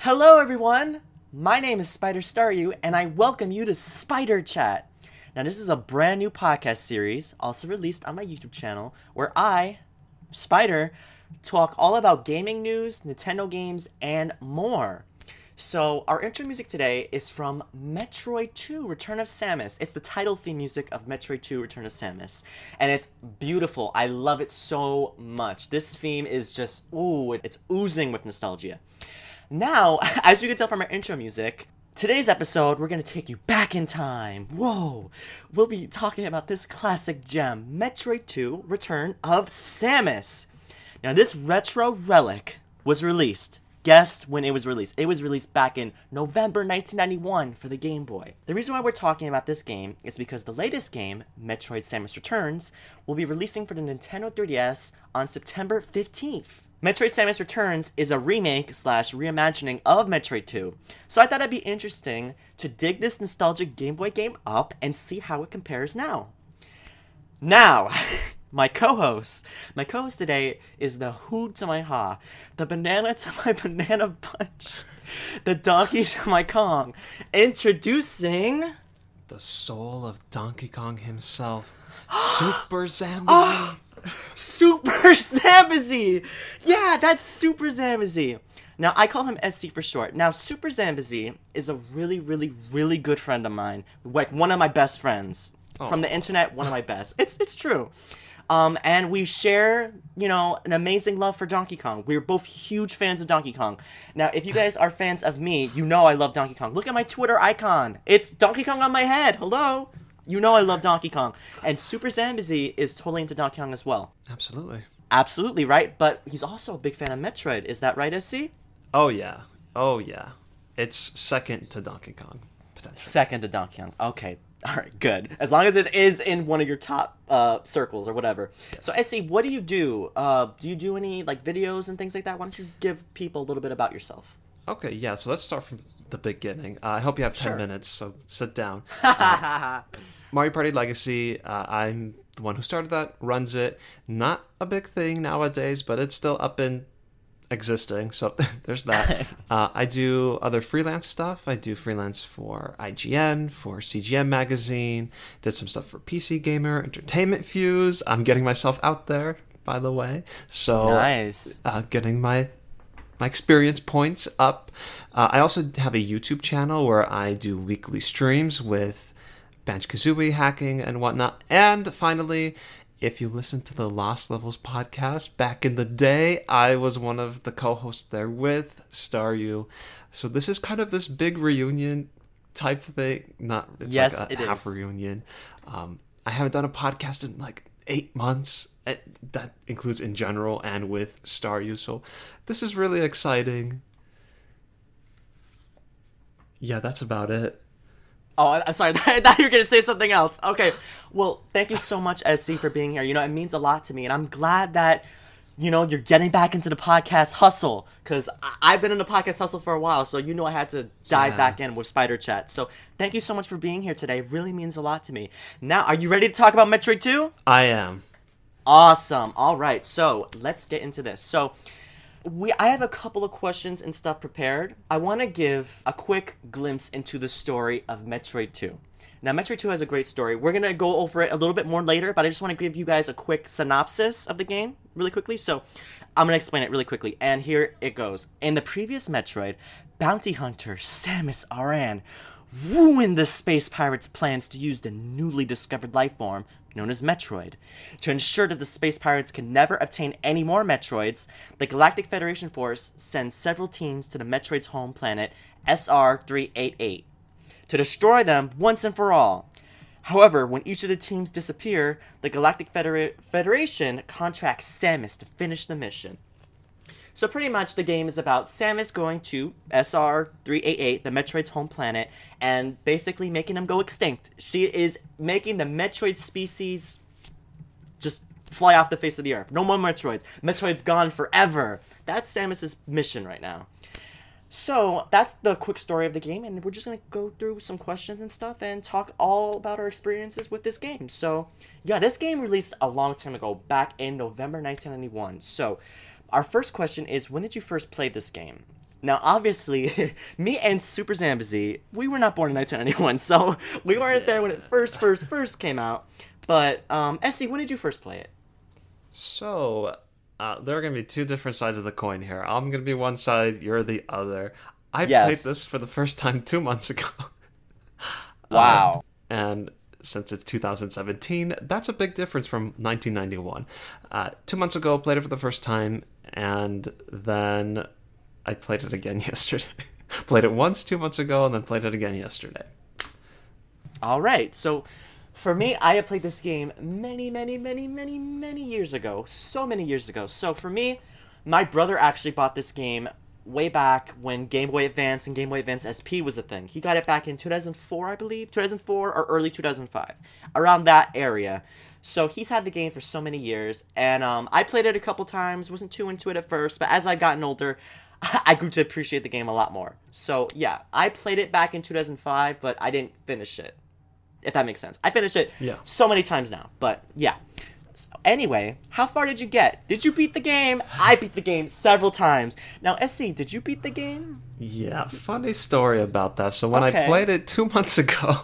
Hello everyone, my name is SpiderStaryu and I welcome you to Spider Chat. Now this is a brand new podcast series, also released on my YouTube channel, where I, Spider, talk all about gaming news, Nintendo games, and more. So our intro music today is from Metroid II, Return of Samus. It's the title theme music of Metroid II, Return of Samus. And it's beautiful. I love it so much. This theme is just, ooh, it's oozing with nostalgia. Now, as you can tell from our intro music, today's episode, we're going to take you back in time. Whoa! We'll be talking about this classic gem, Metroid II, Return of Samus. Now, this retro relic was released. Guess when it was released. It was released back in November 1991 for the Game Boy. The reason why we're talking about this game is because the latest game, Metroid Samus Returns, will be releasing for the Nintendo 3DS on September 15th. Metroid Samus Returns is a remake / reimagining of Metroid 2, so I thought it'd be interesting to dig this nostalgic Game Boy game up and see how it compares now. Now, my co-host today is the Hoo to my Ha, the banana to my banana punch, the donkey to my Kong, introducing... the soul of Donkey Kong himself, SuperZambezi. SuperZambezi! Yeah, that's SuperZambezi. Now, I call him SC for short. Now, SuperZambezi is a really good friend of mine. Like, one of my best friends. Oh. From the internet, one of my best. It's true. And we share, you know, an amazing love for Donkey Kong. We're both huge fans of Donkey Kong. Now, if you guys are fans of me, you know I love Donkey Kong. Look at my Twitter icon. It's Donkey Kong on my head. Hello? You know I love Donkey Kong. And SuperZambezi is totally into Donkey Kong as well. Absolutely. Absolutely, right? But he's also a big fan of Metroid. Is that right, SC? Oh, yeah. It's second to Donkey Kong, potentially. Second to Donkey Kong. Okay. All right, good. As long as it is in one of your top circles or whatever. Yes. So, SC, what do you do? Do you do any like videos and things like that? Why don't you give people a little bit about yourself? Okay, yeah. So let's start from the beginning. I hope you have 10 minutes, so sit down. Mario Party Legacy, I'm the one who started that, runs it. Not a big thing nowadays, but it's still up and existing, so there's that. I do other freelance stuff. I do freelance for IGN, for CGM Magazine, did some stuff for PC Gamer, Entertainment Fuse. I'm getting myself out there, by the way. So nice. Getting my experience points up. I also have a YouTube channel where I do weekly streams with Banjo-Kazooie hacking and whatnot. And finally, if you listen to the Lost Levels podcast, back in the day, I was one of the co-hosts there with Staryu. So this is kind of this big reunion type thing. It's like a half reunion. I haven't done a podcast in like 8 months. That includes in general and with Staryu. So this is really exciting. Yeah, that's about it. Oh, I'm sorry. I thought you were going to say something else. Okay. Well, thank you so much, SC, for being here. You know, it means a lot to me. And I'm glad that, you know, you're getting back into the podcast hustle. Because I've been in the podcast hustle for a while. So, you know, I had to dive back in with Spider Chat. So, thank you so much for being here today. It really means a lot to me. Now, are you ready to talk about Metroid 2? I am. Awesome. All right. So, let's get into this. So, I have a couple of questions and stuff prepared. I want to give a quick glimpse into the story of Metroid 2. Now, Metroid 2 has a great story. We're going to go over it a little bit more later, but I just want to give you guys a quick synopsis of the game really quickly. So, I'm going to explain it really quickly, and here it goes. In the previous Metroid, bounty hunter Samus Aran ruined the space pirates' plans to use the newly discovered life form known as Metroid. To ensure that the space pirates can never obtain any more Metroids, the Galactic Federation Force sends several teams to the Metroid's home planet, SR-388, to destroy them once and for all. However, when each of the teams disappear, the Galactic Federation contracts Samus to finish the mission. So pretty much the game is about Samus going to SR-388, the Metroid's home planet, and basically making them go extinct. She is making the Metroid species just fly off the face of the earth. No more Metroids. Metroid's gone forever. That's Samus's mission right now. So that's the quick story of the game, and we're just going to go through some questions and stuff and talk all about our experiences with this game. So yeah, this game released a long time ago, back in November 1991. So our first question is, when did you first play this game? Now, obviously, me and SuperZambezi, we were not born in 1991, so we weren't there when it first came out. But, Essie, when did you first play it? So, there are going to be two different sides of the coin here. I'm going to be one side, you're the other. I played this for the first time 2 months ago. Wow. And since it's 2017, that's a big difference from 1991. 2 months ago, played it for the first time, and then I played it again yesterday. Played it once 2 months ago, and then played it again yesterday. All right, so for me, I had played this game many years ago. So many years ago. So for me, my brother actually bought this game way back when Game Boy Advance and Game Boy Advance SP was a thing. He got it back in 2004, I believe. 2004 or early 2005. Around that area. So he's had the game for so many years. And I played it a couple times. Wasn't too into it at first. But as I've gotten older, I grew to appreciate the game a lot more. So yeah, I played it back in 2005, but I didn't finish it. If that makes sense. I finished it so many times now. But yeah. So anyway, how far did you get? Did you beat the game? I beat the game several times. Now, SC, did you beat the game? Yeah, funny story about that. So when I played it 2 months ago,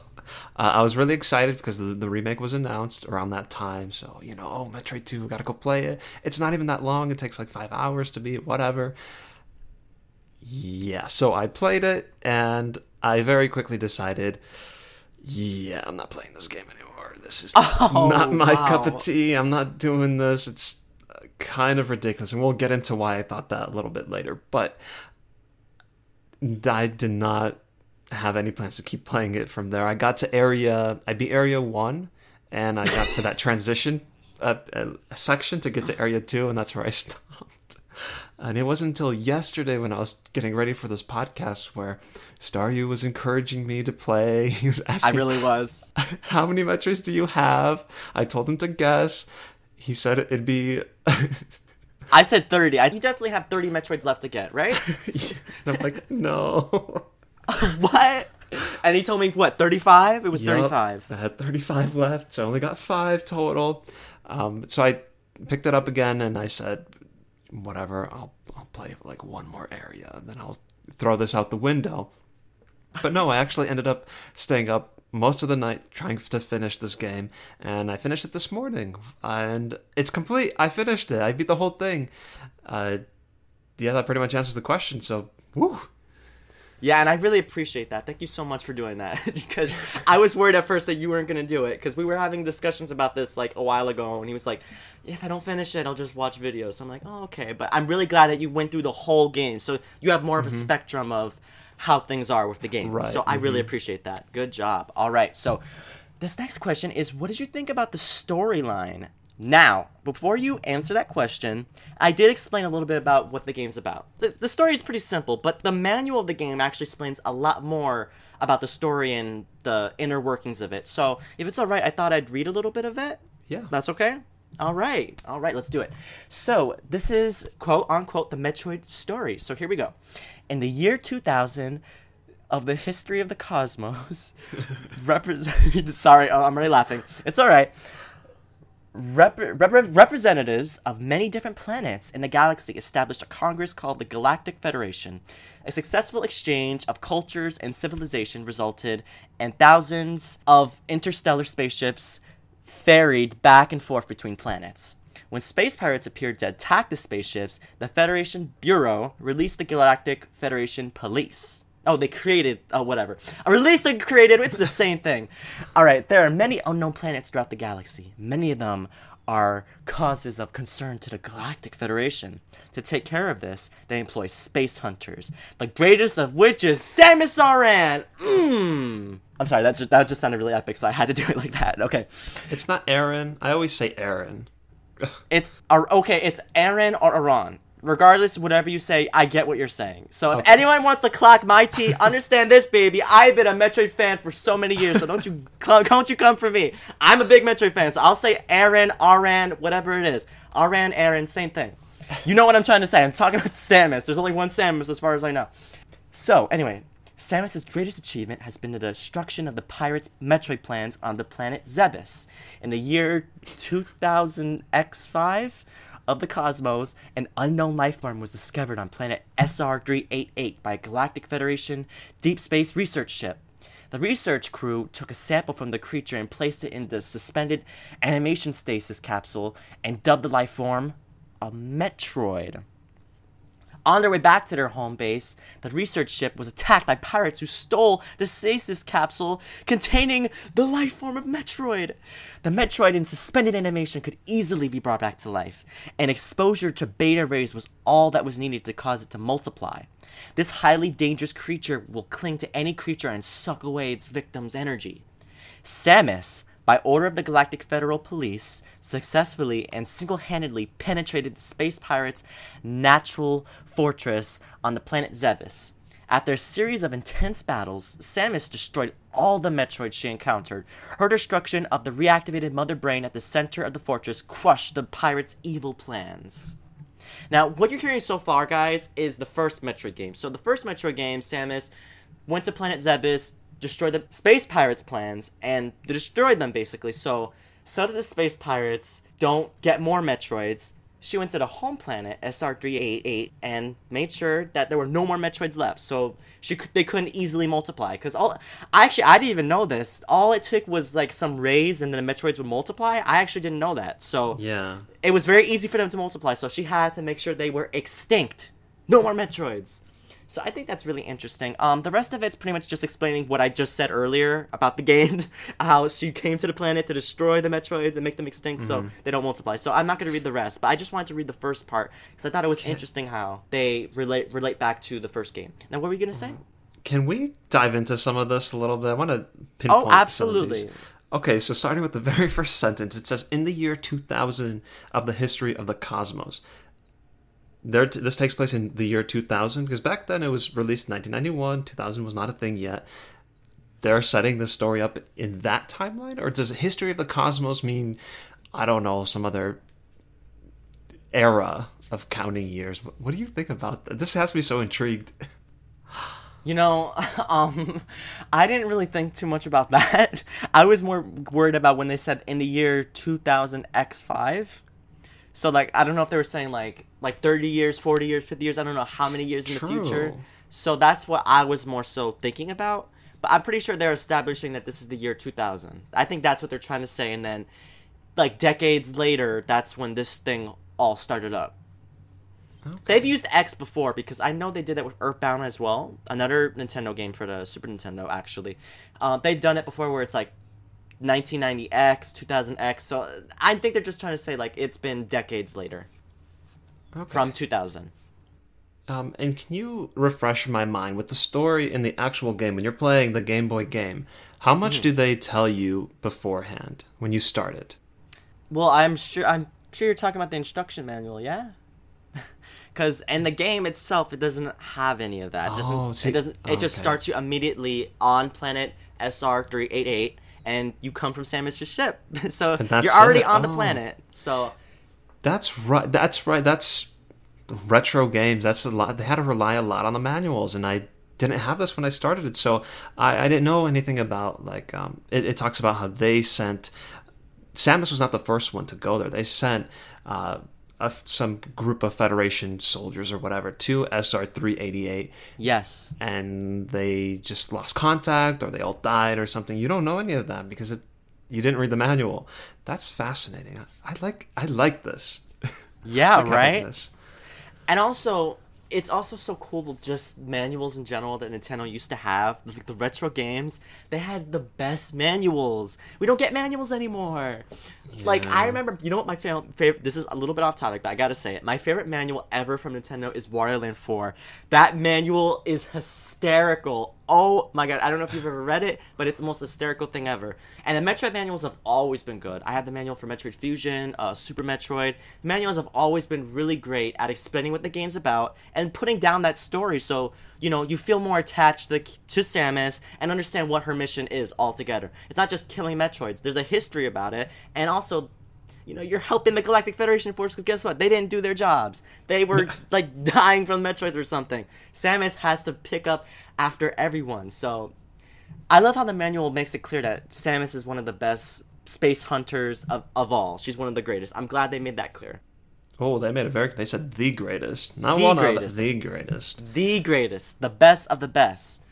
I was really excited because the remake was announced around that time. So, Metroid 2, gotta go play it. It's not even that long. It takes like 5 hours to beat, whatever. Yeah, so I played it, and I very quickly decided, yeah, I'm not playing this game anymore. This is not my cup of tea. I'm not doing this. It's kind of ridiculous. And we'll get into why I thought that a little bit later. But I did not have any plans to keep playing it from there. I beat Area 1, and I got to that transition section to get to Area 2, and that's where I stopped. And it wasn't until yesterday when I was getting ready for this podcast where Staryu was encouraging me to play. He was asking, I really was. How many Metroids do you have? I told him to guess. He said it'd be... I said 30. You definitely have 30 Metroids left to get, right? And I'm like, no. What? And he told me, what, 35? It was 35. I had 35 left, so I only got 5 total. So I picked it up again, and I said, whatever, I'll play like one more area, and then I'll throw this out the window. But no, I actually ended up staying up most of the night trying to finish this game, and I finished it this morning, and it's complete. I finished it. I beat the whole thing. Yeah, that pretty much answers the question, so woo. Yeah, and I really appreciate that. Thank you so much for doing that, because I was worried at first that you weren't going to do it, because we were having discussions about this like a while ago, and he was like, if I don't finish it, I'll just watch videos. So I'm like, oh, okay. But I'm really glad that you went through the whole game, so you have more of a spectrum of how things are with the game. Right. So I really appreciate that. Good job. All right, so this next question is, what did you think about the storyline? Now, before you answer that question, I did explain a little bit about what the game's about. The story is pretty simple, but the manual of the game actually explains a lot more about the story and the inner workings of it. So, if it's alright, I thought I'd read a little bit of it. Yeah. That's okay? Alright, let's do it. So, this is, quote-unquote, the Metroid story. So, here we go. In the year 2000 of the history of the cosmos, sorry, I'm already laughing. It's alright. Representatives of many different planets in the galaxy established a congress called the Galactic Federation. A successful exchange of cultures and civilization resulted in thousands of interstellar spaceships ferried back and forth between planets. When space pirates appeared to attack the spaceships, the Federation Bureau released the Galactic Federation Police. Oh, they created, whatever. Released and created, it's the same thing. Alright, there are many unknown planets throughout the galaxy. Many of them are causes of concern to the Galactic Federation. To take care of this, they employ space hunters, the greatest of which is Samus Aran! I'm sorry, that just sounded really epic, so I had to do it like that. Okay. It's not Aaron. I always say Aaron. It's Aaron or Aran. Regardless, whatever you say, I get what you're saying. So if anyone wants to clock my tea, understand this, baby. I've been a Metroid fan for so many years, so don't you come for me. I'm a big Metroid fan, so I'll say Aaron, Aran, whatever it is. Aran, Aaron, same thing. You know what I'm trying to say. I'm talking about Samus. There's only one Samus as far as I know. So, anyway, Samus' greatest achievement has been the destruction of the pirates' Metroid plans on the planet Zebes. In the year 2000 X5 of the cosmos, an unknown life form was discovered on planet SR388 by a Galactic Federation deep space research ship. The research crew took a sample from the creature and placed it in the suspended animation stasis capsule and dubbed the life form a Metroid. On their way back to their home base, the research ship was attacked by pirates who stole the stasis capsule containing the life form of Metroid. The Metroid in suspended animation could easily be brought back to life, and exposure to beta rays was all that was needed to cause it to multiply. This highly dangerous creature will cling to any creature and suck away its victim's energy. Samus, by order of the Galactic Federal Police, successfully and single-handedly penetrated the space pirates' natural fortress on the planet Zebes. After a series of intense battles, Samus destroyed all the Metroids she encountered. Her destruction of the reactivated Mother Brain at the center of the fortress crushed the pirates' evil plans. Now, what you're hearing so far, guys, is the first Metroid game. So the first Metroid game, Samus went to planet Zebes, destroyed the space pirates' plans, and destroyed them, basically. So that the space pirates don't get more Metroids, she went to the home planet, SR388, and made sure that there were no more Metroids left. So they couldn't easily multiply. Because I didn't even know this. All it took was, like, some rays, and then the Metroids would multiply. I actually didn't know that. So Yeah. it was very easy for them to multiply. So she had to make sure they were extinct. No more Metroids. So I think that's really interesting. The rest of it's pretty much just explaining what I just said earlier about the game, how she came to the planet to destroy the Metroids and make them extinct so they don't multiply. So I'm not going to read the rest, but I just wanted to read the first part because I thought it was interesting how they relate back to the first game. Now, what were you going to say? Can we dive into some of this a little bit? I want to pinpoint absolutely. Some of these. Okay, so starting with the very first sentence, it says, in the year 2000 of the history of the cosmos. This takes place in the year 2000, because back then it was released in 1991. 2000 was not a thing yet. They're setting this story up in that timeline? Or does history of the cosmos mean, I don't know, some other era of counting years? What do you think about that? This has me so intrigued. You know, I didn't really think too much about that. I was more worried about when they said in the year 2000 X5. So, like, I don't know if they were saying, like 30 years, 40 years, 50 years. I don't know how many years in the future. So that's what I was more so thinking about. But I'm pretty sure they're establishing that this is the year 2000. I think that's what they're trying to say. And then, like, decades later, that's when this thing all started up. Okay. They've used X before because I know they did that with Earthbound as well. Another Nintendo game for the Super Nintendo, actually. They've done it before where it's, like, 1990X, 2000X, so I think they're just trying to say, like, it's been decades later. Okay. From 2000. And can you refresh my mind with the story in the actual game, when you're playing the Game Boy game, how much do they tell you beforehand when you start it? Well, I'm sure you're talking about the instruction manual, yeah? Because in the game itself, it doesn't have any of that. It just starts you immediately on planet SR388, and you come from Samus' ship. So you're already on the planet. So That's right. That's retro games. That's a lot. They had to rely a lot on the manuals, and I didn't have this when I started it. So I didn't know anything about, like, it talks about how they sent... Samus was not the first one to go there. They sent some group of Federation soldiers or whatever to SR388. Yes. And they just lost contact, or they all died or something. You don't know any of that because you didn't read the manual. That's fascinating. I like this. Yeah, right? And also, it's also so cool, just manuals in general that Nintendo used to have. Like the retro games, they had the best manuals. We don't get manuals anymore. Yeah. Like, I remember, you know what my favorite, this is a little bit off topic, but I gotta say it. My favorite manual ever from Nintendo is Wario Land 4. That manual is hysterical. Oh my god, I don't know if you've ever read it, but it's the most hysterical thing ever. And the Metroid manuals have always been good. I had the manual for Metroid Fusion, Super Metroid. The manuals have always been really great at explaining what the game's about and putting down that story so, you know, you feel more attached to Samus and understand what her mission is altogether. It's not just killing Metroids. There's a history about it, and also, you know, you're helping the Galactic Federation Force because guess what? They didn't do their jobs. They were, like, dying from Metroids or something. Samus has to pick up after everyone. So, I love how the manual makes it clear that Samus is one of the best space hunters of all. She's one of the greatest. I'm glad they made that clear. Oh, they made it very... They said the greatest. Not The one greatest. of, the greatest. The greatest. The best of the best.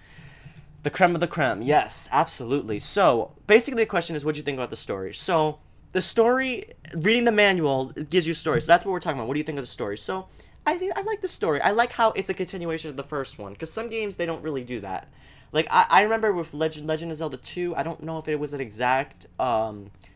The creme of the creme. Yes, absolutely. So, basically the question is, what do you think about the story? So, the story, reading the manual, it gives you a story. So that's what we're talking about. What do you think of the story? So, I like the story. I like how it's a continuation of the first one. Because some games, they don't really do that. Like, I remember with Legend of Zelda 2, I don't know if it was an exact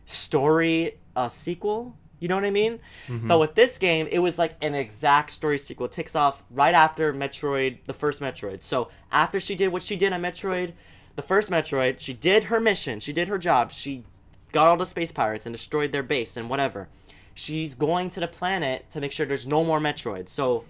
story sequel. You know what I mean? Mm-hmm. But with this game, it was like an exact story sequel. It takes off right after Metroid, the first Metroid. So after she did what she did on Metroid, the first Metroid, she did her mission. She did her job. She got all the space pirates and destroyed their base and whatever. She's going to the planet to make sure there's no more Metroids. So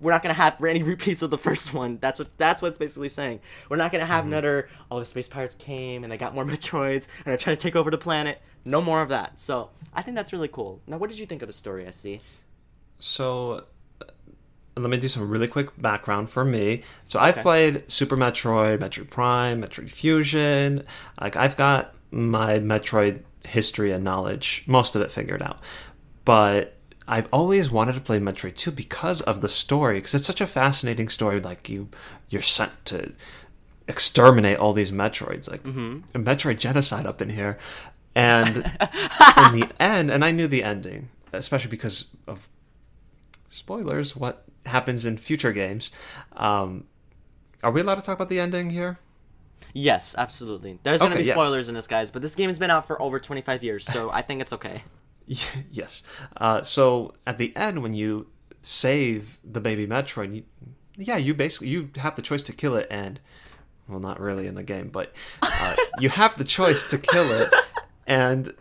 we're not going to have any repeats of the first one. That's what it's basically saying. We're not going to have another, oh, the space pirates came and they got more Metroids and they're trying to take over the planet. No more of that. So I think that's really cool. Now, what did you think of the story, SC? So let me do some really quick background for me. So I've played Super Metroid, Metroid Prime, Metroid Fusion. Like, I've got my Metroid history and knowledge, most of it figured out. But I've always wanted to play Metroid 2 because of the story, because it's such a fascinating story. Like, you're sent to exterminate all these Metroids, like a Metroid genocide up in here. And in the end, and I knew the ending, especially because of spoilers, what happens in future games. Are we allowed to talk about the ending here? Yes, absolutely. There's going to be spoilers in this, guys, but this game has been out for over 25 years, so I think it's okay. Yes. So at the end, when you save the baby Metroid, you have the choice to kill it, and, well, not really in the game, but you have the choice to kill it, and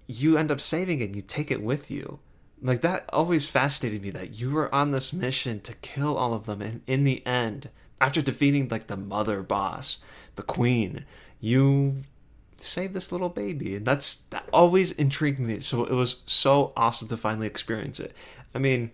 you end up saving it, and you take it with you. Like, that always fascinated me, that you were on this mission to kill all of them, and in the end, after defeating, like, the mother boss, the queen, you save this little baby, and that always intrigued me. So it was so awesome to finally experience it. I mean,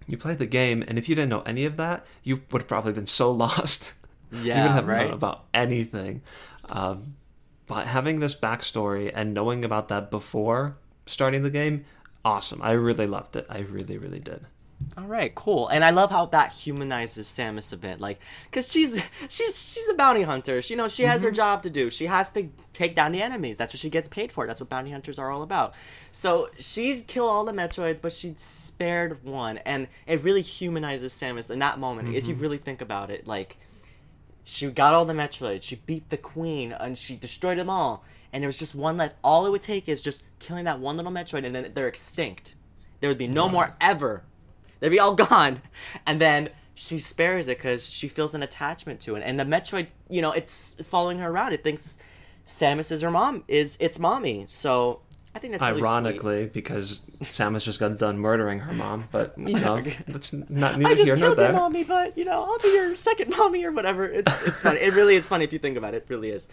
you played the game, and if you didn't know any of that, you would have probably been so lost. Yeah, you would have known about anything. But having this backstory and knowing about that before starting the game, awesome. I really loved it. I really, really did. All right, cool. And I love how that humanizes Samus a bit, like, because she's a bounty hunter. You know, she has her job to do. She has to take down the enemies. That's what she gets paid for. That's what bounty hunters are all about. So she's killed all the Metroids, but she spared one, and it really humanizes Samus in that moment. If you really think about it, like, she got all the Metroids, she beat the queen, and she destroyed them all, and there was just one left. All it would take is just killing that one little Metroid, and then they're extinct. There would be no more ever. They'd be all gone. And then she spares it because she feels an attachment to it. And the Metroid, you know, it's following her around. It thinks Samus is her mom, is its mommy. So I think that's really ironically sweet. Because Samus just got done murdering her mom. But, you know, that's not neither I just here nor killed there. your mommy, but, you know, I'll be your second mommy or whatever. It's funny. It really is funny if you think about it. It really is.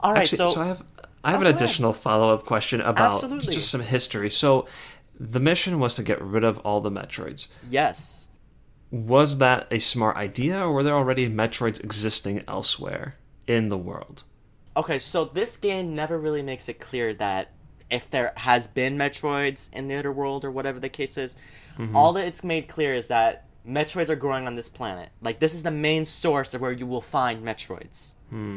All right, Actually, so I have an additional follow-up question about just some history. So the mission was to get rid of all the Metroids. Yes. Was that a smart idea, or were there already Metroids existing elsewhere in the world? Okay, so this game never really makes it clear that if there has been Metroids in the other world or whatever the case is, all that it's made clear is that Metroids are growing on this planet. Like, this is the main source of where you will find Metroids.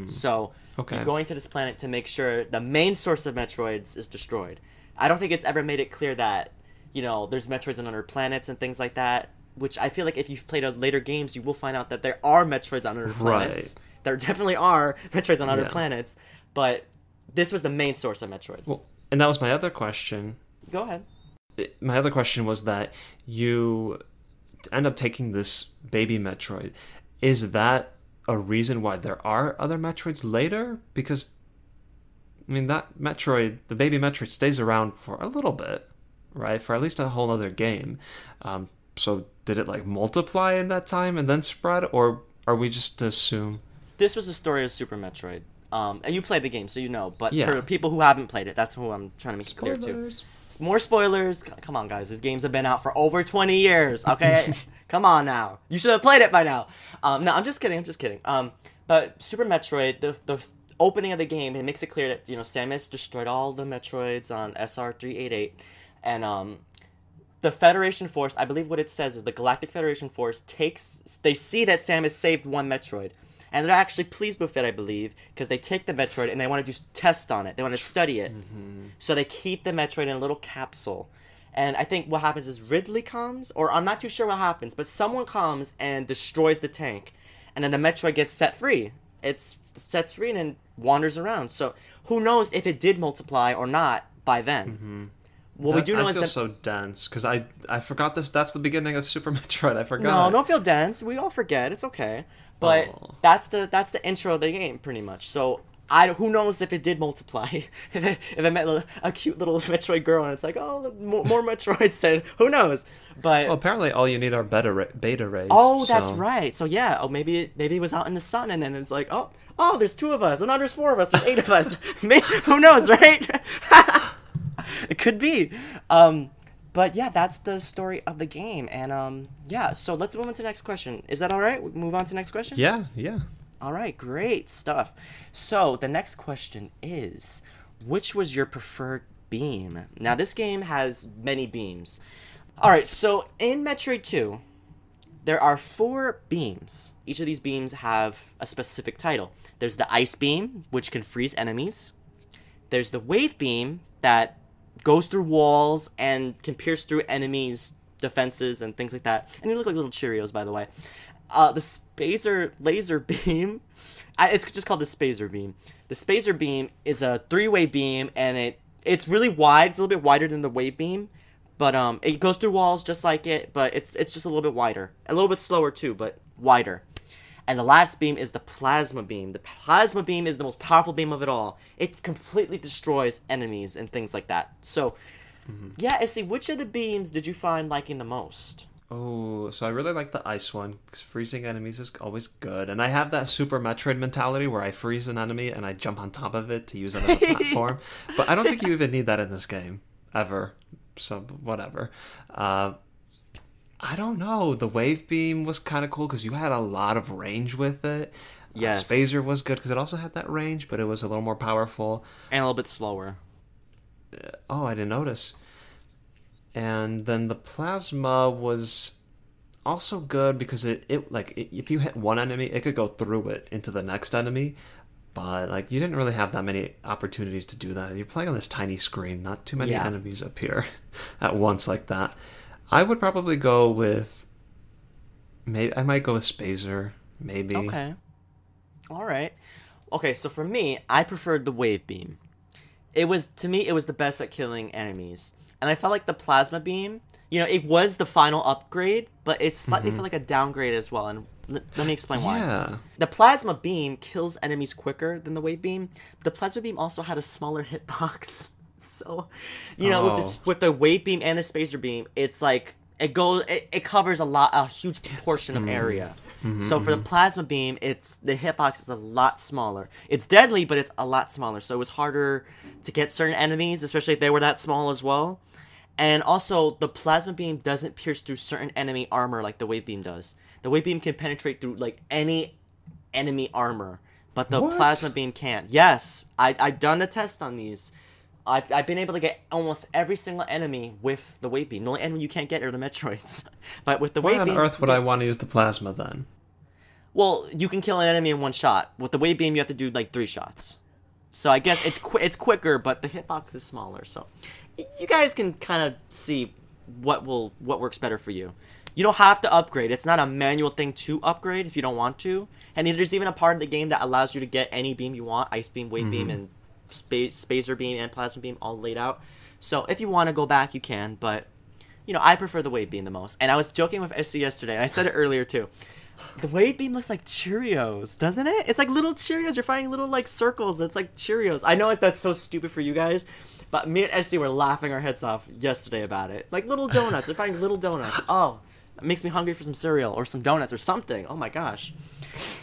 So you're going to this planet to make sure the main source of Metroids is destroyed. I don't think it's ever made it clear that, you know, there's Metroids on other planets and things like that. which I feel like if you've played later games, you will find out that there are Metroids on other planets. Right. There definitely are Metroids on other Yeah. planets, but this was the main source of Metroids. Well, and that was my other question. Go ahead. My other question was that you end up taking this baby Metroid. Is that a reason why there are other Metroids later? Because, I mean, that Metroid, the baby Metroid, stays around for a little bit, right? For at least a whole other game. So did it, like, multiply in that time and then spread? Or are we just to assume... This was the story of Super Metroid. And you played the game, so you know. But Yeah. for people who haven't played it, that's who I'm trying to make it clear to. Spoilers. More spoilers. Come on, guys. These games have been out for over 20 years, okay? Come on now. You should have played it by now. No, I'm just kidding. But Super Metroid, the opening of the game, it makes it clear that, Samus destroyed all the Metroids on SR388. And the Federation Force, I believe what it says is the Galactic Federation Force they see that Samus saved one Metroid. And they're actually pleased with it, I believe, because they take the Metroid and they want to do tests on it. They want to study it. Mm-hmm. So they keep the Metroid in a little capsule. And I think what happens is Ridley comes, or I'm not too sure what happens, but someone comes and destroys the tank. And then the Metroid gets set free. It's set free and then wanders around. So who knows if it did multiply or not by then. Mm-hmm. What we do know I is feel that... so dense, because I forgot this. That's the beginning of Super Metroid. I forgot. No, don't feel dense. We all forget. It's okay. But that's the intro of the game, pretty much. So who knows if it did multiply? if I met a cute little Metroid girl and it's like, oh, more Metroids said, who knows? But well, apparently all you need are beta rays. Oh, that's right. So yeah, maybe it was out in the sun and then it's like, oh, there's 2 of us. Oh, no, there's 4 of us. There's 8 of us. Who knows, right? It could be. But yeah, that's the story of the game. And yeah, so let's move on to the next question. Is that all right? We move on to the next question? Yeah. All right, great stuff. So the next question is, which was your preferred beam? Now, this game has many beams. All right, so in Metroid 2, there are 4 beams. Each of these beams have a specific title. There's the ice beam, which can freeze enemies. There's the wave beam that goes through walls and can pierce through enemies' defenses and things like that. And they look like little Cheerios, by the way. The Spazer laser beam, it's just called the Spazer beam. The Spazer beam is a 3-way beam, and it's really wide. It's a little bit wider than the wave beam, but it goes through walls just like it, but it's just a little bit wider. A little bit slower too, but wider. And the last beam is the plasma beam. The plasma beam is the most powerful beam of it all. It completely destroys enemies and things like that. So, yeah, Issy, which of the beams did you find liking the most? Oh, so I really like the ice one, because freezing enemies is always good. And I have that Super Metroid mentality where I freeze an enemy and I jump on top of it to use it as a platform. But I don't think you even need that in this game, ever. So, whatever. I don't know. The wave beam was kind of cool because you had a lot of range with it. Yes. Spazer was good because it also had that range, but it was a little more powerful. And a little bit slower. Oh, I didn't notice. And then the plasma was also good because if you hit one enemy, it could go through it into the next enemy. But you didn't really have that many opportunities to do that. You're playing on this tiny screen. Not too many enemies appear at once like that. I would probably go with... I might go with Spazer, maybe. Okay. All right. Okay, so for me, I preferred the wave beam. To me, it was the best at killing enemies. And I felt like the plasma beam, it was the final upgrade, but it slightly felt like a downgrade as well. And let me explain why. Yeah. The plasma beam kills enemies quicker than the wave beam. The plasma beam also had a smaller hitbox. So, with the wave beam and the Spazer beam, it's like it covers a huge portion of area. So for the plasma beam, the hitbox is a lot smaller. It's deadly, but it's a lot smaller. So it was harder to get certain enemies, especially if they were that small as well. And also, the plasma beam doesn't pierce through certain enemy armor like the wave beam does. The wave beam can penetrate through any enemy armor, but the plasma beam can't. Yes, I've done the test on these. I've been able to get almost every single enemy with the wave beam. The only enemy you can't get are the Metroids. But with the wave beam... Why on earth would I want to use the plasma then? Well, you can kill an enemy in one shot. With the wave beam, you have to do 3 shots. So I guess it's quicker, but the hitbox is smaller. So you guys can kind of see what works better for you. You don't have to upgrade. It's not a manual thing to upgrade if you don't want to. And there's even a part of the game that allows you to get any beam you want. Ice beam, wave beam, and Spazer beam and plasma beam all laid out. So if you want to go back, you can. But, you know, I prefer the wave beam the most. And I was joking with SC yesterday. And I said it earlier, too. The wave beam looks like Cheerios, doesn't it? It's like little Cheerios. You're finding little, like, circles. It's like Cheerios. I know that's so stupid for you guys. But me and SC were laughing our heads off yesterday about it. Like little donuts. They're finding little donuts. Oh, it makes me hungry for some cereal or some donuts or something. Oh my gosh.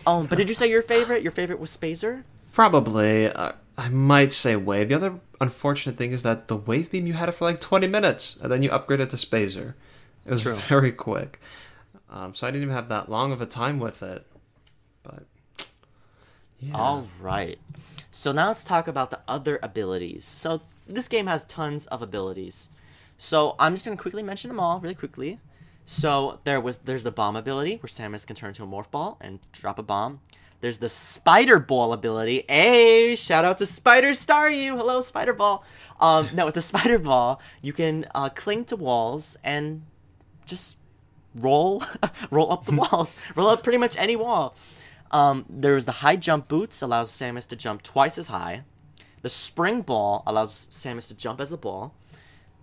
But did you say your favorite? Your favorite was Spazer? Probably. I might say wave. The other unfortunate thing is that the wave beam, you had it for like 20 minutes, and then you upgraded to Spazer. It was very quick. So I didn't even have that long of a time with it. But, yeah. All right. So now let's talk about the other abilities. So this game has tons of abilities. So I'm just going to quickly mention them all really quickly. So there's the bomb ability, where Samus can turn into a morph ball and drop a bomb. There's the spider ball ability. Hey, shout out to SpiderStaryu. Hello, spider ball. No, with the spider ball, you can cling to walls and just roll up the walls. Roll up pretty much any wall. There's the high jump boots, allows Samus to jump twice as high. The spring ball allows Samus to jump as a ball.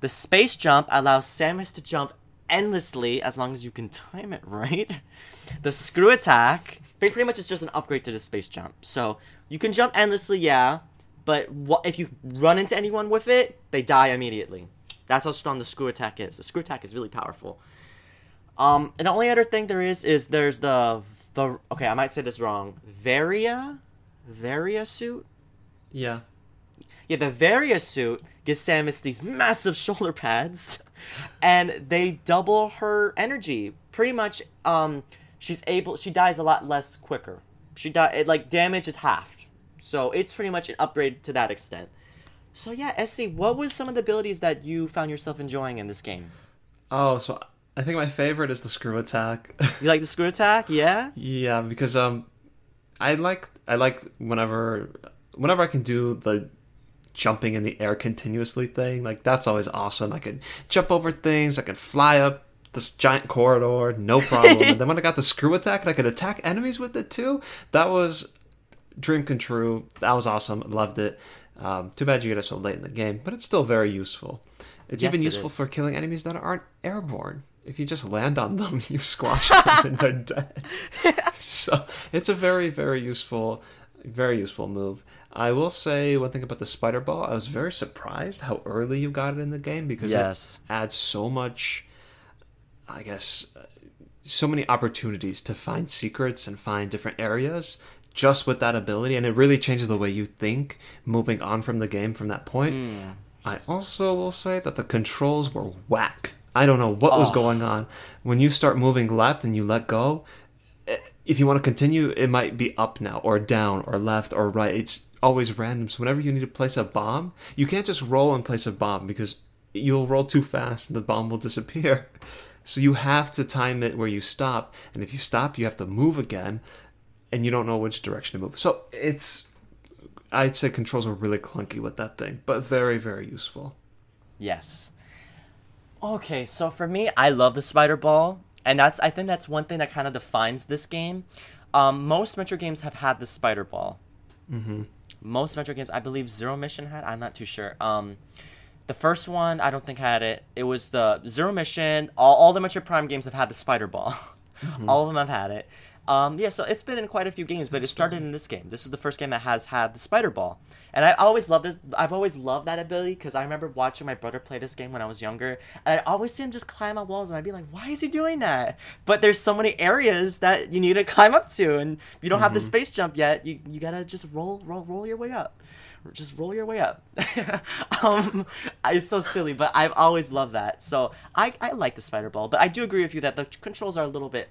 The space jump allows Samus to jump endlessly as long as you can time it right. The screw attack, pretty much it's just an upgrade to the space jump. So you can jump endlessly, yeah, but if you run into anyone with it, they die immediately. That's how strong the screw attack is. The screw attack is really powerful. And the only other thing there's the okay, I might say this wrong. Varia suit? Yeah. Yeah, the Varia suit gives Samus these massive shoulder pads, and they double her energy. Pretty much, she dies a lot less quicker. Damage is halved. So it's pretty much an upgrade to that extent. So yeah, SC, what was some of the abilities that you found yourself enjoying in this game? Oh, so I think my favorite is the screw attack. You like the screw attack? Yeah? Yeah, because I like whenever I can do the jumping in the air continuously thing. Like, that's always awesome. I could jump over things. I could fly up this giant corridor, no problem. And then when I got the screw attack, and I could attack enemies with it too, that was dream come true. That was awesome. Loved it. Too bad you get it so late in the game, but it's still very useful. It's even useful for killing enemies that aren't airborne. If you just land on them, you squash them and they're dead. So it's a very, very useful move. I will say one thing about the spider ball. I was very surprised how early you got it in the game, because it adds so much, I guess, so many opportunities to find secrets and find different areas just with that ability, and it really changes the way you think moving on from the game from that point. I also will say that the controls were whack. I don't know what was going on. When you start moving left and you let go, if you want to continue, it might be up now, or down, or left, or right. It's always random. So whenever you need to place a bomb, you can't just roll and place a bomb, because you'll roll too fast and the bomb will disappear. So you have to time it where you stop. And if you stop, you have to move again, and you don't know which direction to move. So I'd say controls were really clunky with that thing, but very, very useful. Yes. Okay, so for me, I love the spider ball, and I think that's one thing that kind of defines this game. Most Metro games have had the spider ball. Mm-hmm. Most Metro games, I believe Zero Mission had. I'm not too sure. The first one, I don't think had it. It was the Zero Mission. All the Metro Prime games have had the spider ball. Mm-hmm. All of them have had it. Yeah, so it's been in quite a few games, but it started in this game. This is the first game that has had the spider ball. And I always loved this. I've always loved that ability, because I remember watching my brother play this game when I was younger, and I always see him just climb on walls, and I'd be like, why is he doing that? But there's so many areas that you need to climb up to, and you don't have the space jump yet. You gotta just roll your way up. Just roll your way up. It's so silly, but I've always loved that. So I like the spider ball, but I do agree with you that the controls are a little bit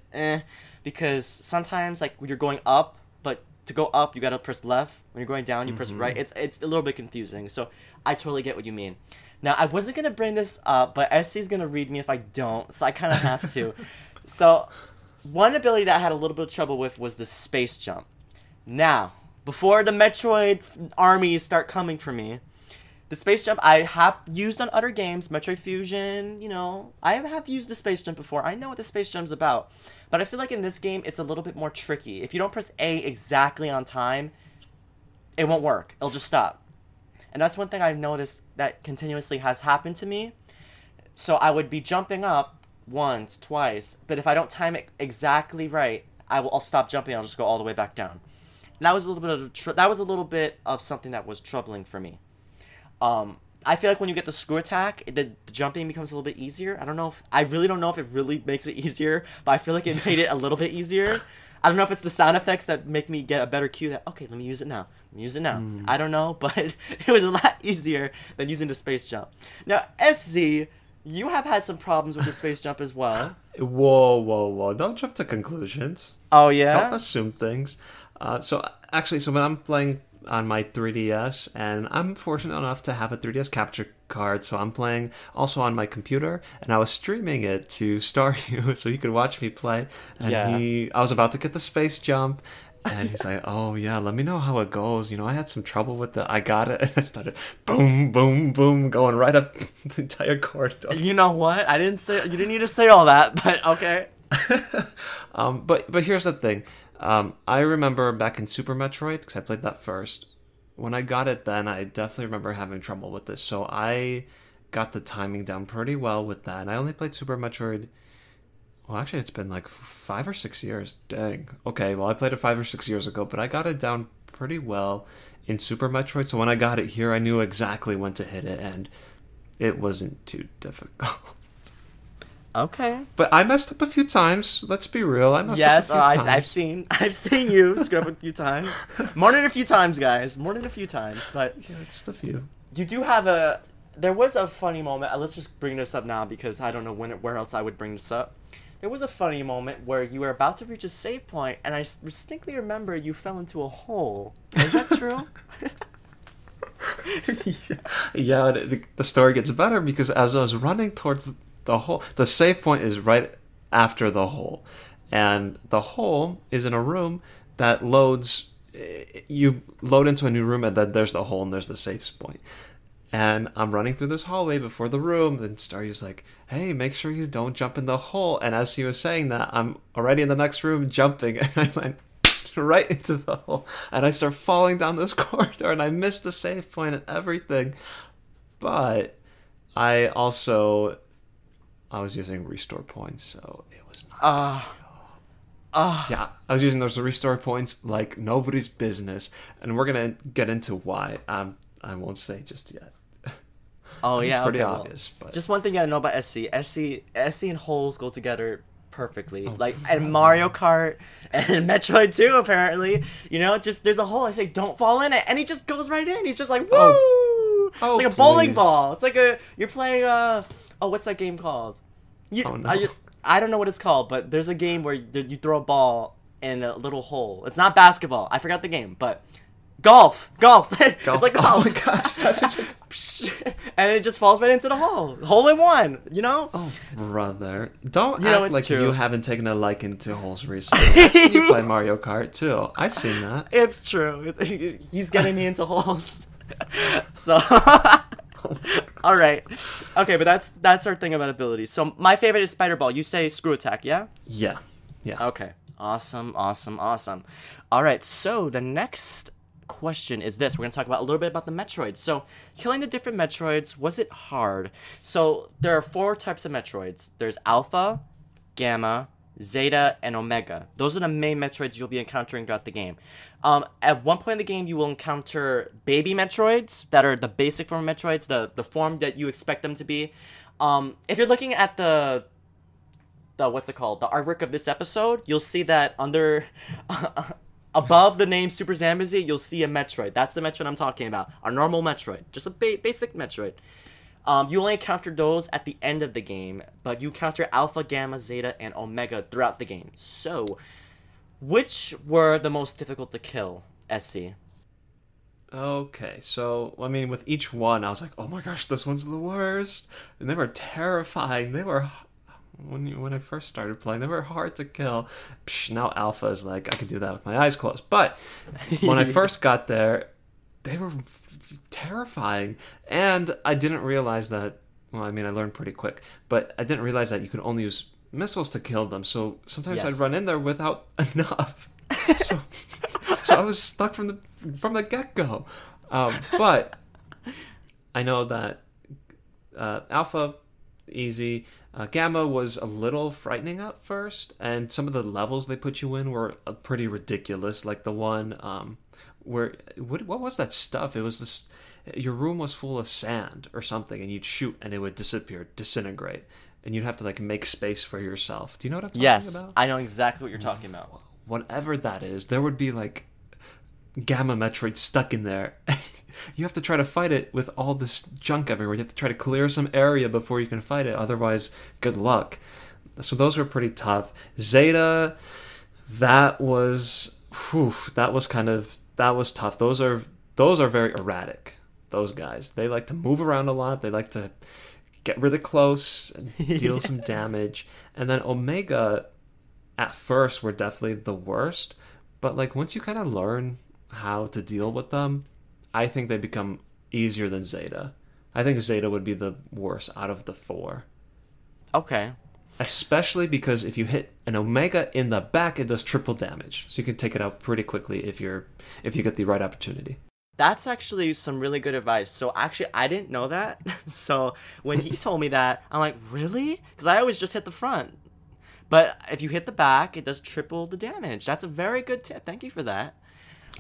because sometimes, like, when you're going up, but to go up you gotta press left. When you're going down, you press right. It's a little bit confusing. So I totally get what you mean. Now, I wasn't gonna bring this up, but SC's gonna read me if I don't, so I kind of have to. So one ability that I had a little bit of trouble with was the space jump. Now, before the Metroid armies start coming for me, The space jump I have used on other games, Metroid Fusion, you know, I have used the space jump before. I know what the space jump's about. But I feel like in this game, it's a little bit more tricky. If you don't press A exactly on time, it won't work. It'll just stop. And that's one thing I've noticed that continuously has happened to me. So I would be jumping up once, twice, but if I don't time it exactly right, I'll stop jumping. I'll just go all the way back down. And that was a little bit of something that was troubling for me. I feel like when you get the screw attack, the jumping becomes a little bit easier. I really don't know if it really makes it easier, but I feel like it made it a little bit easier. I don't know if it's the sound effects that make me get a better cue that, okay, let me use it now. I don't know, but it was a lot easier than using the space jump. Now, SZ, you have had some problems with the space jump as well. Whoa. Don't jump to conclusions. Oh, yeah? Don't assume things. So when I'm playing on my 3DS, and I'm fortunate enough to have a 3DS capture card, so I'm playing also on my computer, and I was streaming it to Staryu so he could watch me play, and I was about to get the space jump, and he's like, oh yeah, let me know how it goes, you know, I had some trouble with it, I got it, and I started boom, boom, boom, going right up the entire corridor. You know what, you didn't need to say all that, but okay. But here's the thing. I remember back in Super Metroid, because I played that first. When I got it then, I definitely remember having trouble with this. So I got the timing down pretty well with that. And I only played Super Metroid... Well, actually, it's been like 5 or 6 years. Dang. Okay, well, I played it 5 or 6 years ago, but I got it down pretty well in Super Metroid. So when I got it here, I knew exactly when to hit it, and it wasn't too difficult. Okay. But I messed up a few times. Let's be real. I messed up a few times. I've seen you screw up a few times. More than a few times, guys. More than a few times. But yeah, just a few. You do have there was a funny moment. Let's just bring this up now because I don't know where else I would bring this up. There was a funny moment where you were about to reach a save point, and I distinctly remember you fell into a hole. Is that true? Yeah, the story gets better because as I was running towards the hole, the save point is right after the hole, and the hole is in a room that loads. You load into a new room, and then there's the hole, and there's the save point. And I'm running through this hallway before the room, and Staryu's like, "Hey, make sure you don't jump in the hole." And as he was saying that, I'm already in the next room jumping, and I went right into the hole, and I start falling down this corridor, and I missed the save point and everything. But I was using restore points, so it was not. Yeah, I was using those restore points like nobody's business, and we're gonna get into why. I won't say just yet. Oh yeah, it's pretty okay, obvious. But just one thing you gotta know about SC and holes go together perfectly. And Mario Kart and Metroid 2 apparently. You know, just there's a hole. I say don't fall in it, and he just goes right in. He's just like woo! It's like a bowling ball. It's like you're playing what's that game called? I don't know what it's called, but there's a game where you throw a ball in a little hole. It's not basketball. I forgot the game, but golf. It's like golf. Oh my gosh. And it just falls right into the hole in one, you know? Oh, brother. Don't act like you haven't taken a liking to holes recently. You play Mario Kart too. I've seen that. It's true. He's getting me into holes. So all right. Okay, but that's our thing about abilities. So my favorite is Spider Ball. You say screw attack, yeah? Yeah. Okay. Awesome. All right, so the next question is this. We're going to talk about a little bit about the Metroids. So killing the different Metroids, was it hard? So there are 4 types of Metroids. There's Alpha, Gamma, Zeta, and Omega. Those are the main Metroids you'll be encountering throughout the game. At one point in the game, you will encounter baby Metroids that are the basic form of Metroids, the form that you expect them to be. If you're looking at the what's it called? The artwork of this episode, you'll see that under above the name SuperZambezi, you'll see a Metroid. That's the Metroid I'm talking about. A normal Metroid. Just a basic Metroid. You only encounter those at the end of the game, but you encounter Alpha, Gamma, Zeta, and Omega throughout the game. So, which were the most difficult to kill, SC? Okay, so, I mean, with each one, I was like, oh my gosh, this one's the worst. And they were terrifying. They were... When I first started playing, they were hard to kill. Now Alpha is like, I can do that with my eyes closed. But when I first got there, they were terrifying. And I didn't realize that, well, I mean, I learned pretty quick, but I didn't realize that you could only use missiles to kill them. So sometimes I'd run in there without enough. So I was stuck from the get-go. But I know that Alpha, easy. Gamma was a little frightening at first, and some of the levels they put you in were pretty ridiculous. Like the one where what was that stuff? It was this. Your room was full of sand or something, and you'd shoot, and it would disintegrate, and you'd have to like make space for yourself. Do you know what I'm talking about? Yes, I know exactly what you're talking about. Whatever that is, there would be like GAME Metroid stuck in there. You have to try to fight it with all this junk everywhere. You have to try to clear some area before you can fight it. Otherwise, good luck. So those were pretty tough. Zeta, that was tough. Those are very erratic. Those guys. They like to move around a lot. They like to get really close and deal some damage. And then Omega, at first, were definitely the worst. But like once you kind of learn how to deal with them, I think they become easier than Zeta. I think Zeta would be the worst out of the four. Okay. Especially because if you hit an Omega in the back, it does triple damage. So you can take it out pretty quickly if you get the right opportunity. That's actually some really good advice. So actually, I didn't know that. So when he told me that, I'm like, really? Because I always just hit the front. But if you hit the back, it does triple the damage. That's a very good tip. Thank you for that.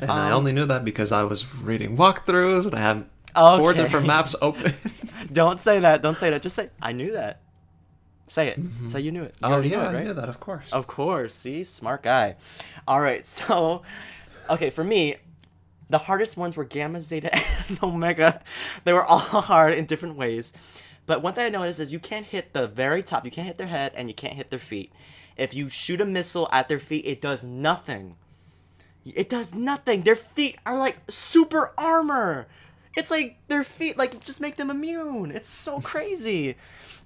And I only knew that because I was reading walkthroughs and I had 4 different maps open. Don't say that. Don't say that. Just say, I knew that. Say it. Mm-hmm. Say you knew it. You knew it, right? I knew that, of course. Of course. See? Smart guy. All right. So, okay, for me, the hardest ones were Gamma, Zeta, and Omega. They were all hard in different ways. But one thing I noticed is you can't hit the very top. You can't hit their head, and you can't hit their feet. If you shoot a missile at their feet, it does nothing. It does nothing. Their feet are like super armor. It's like their feet like just make them immune. It's so crazy.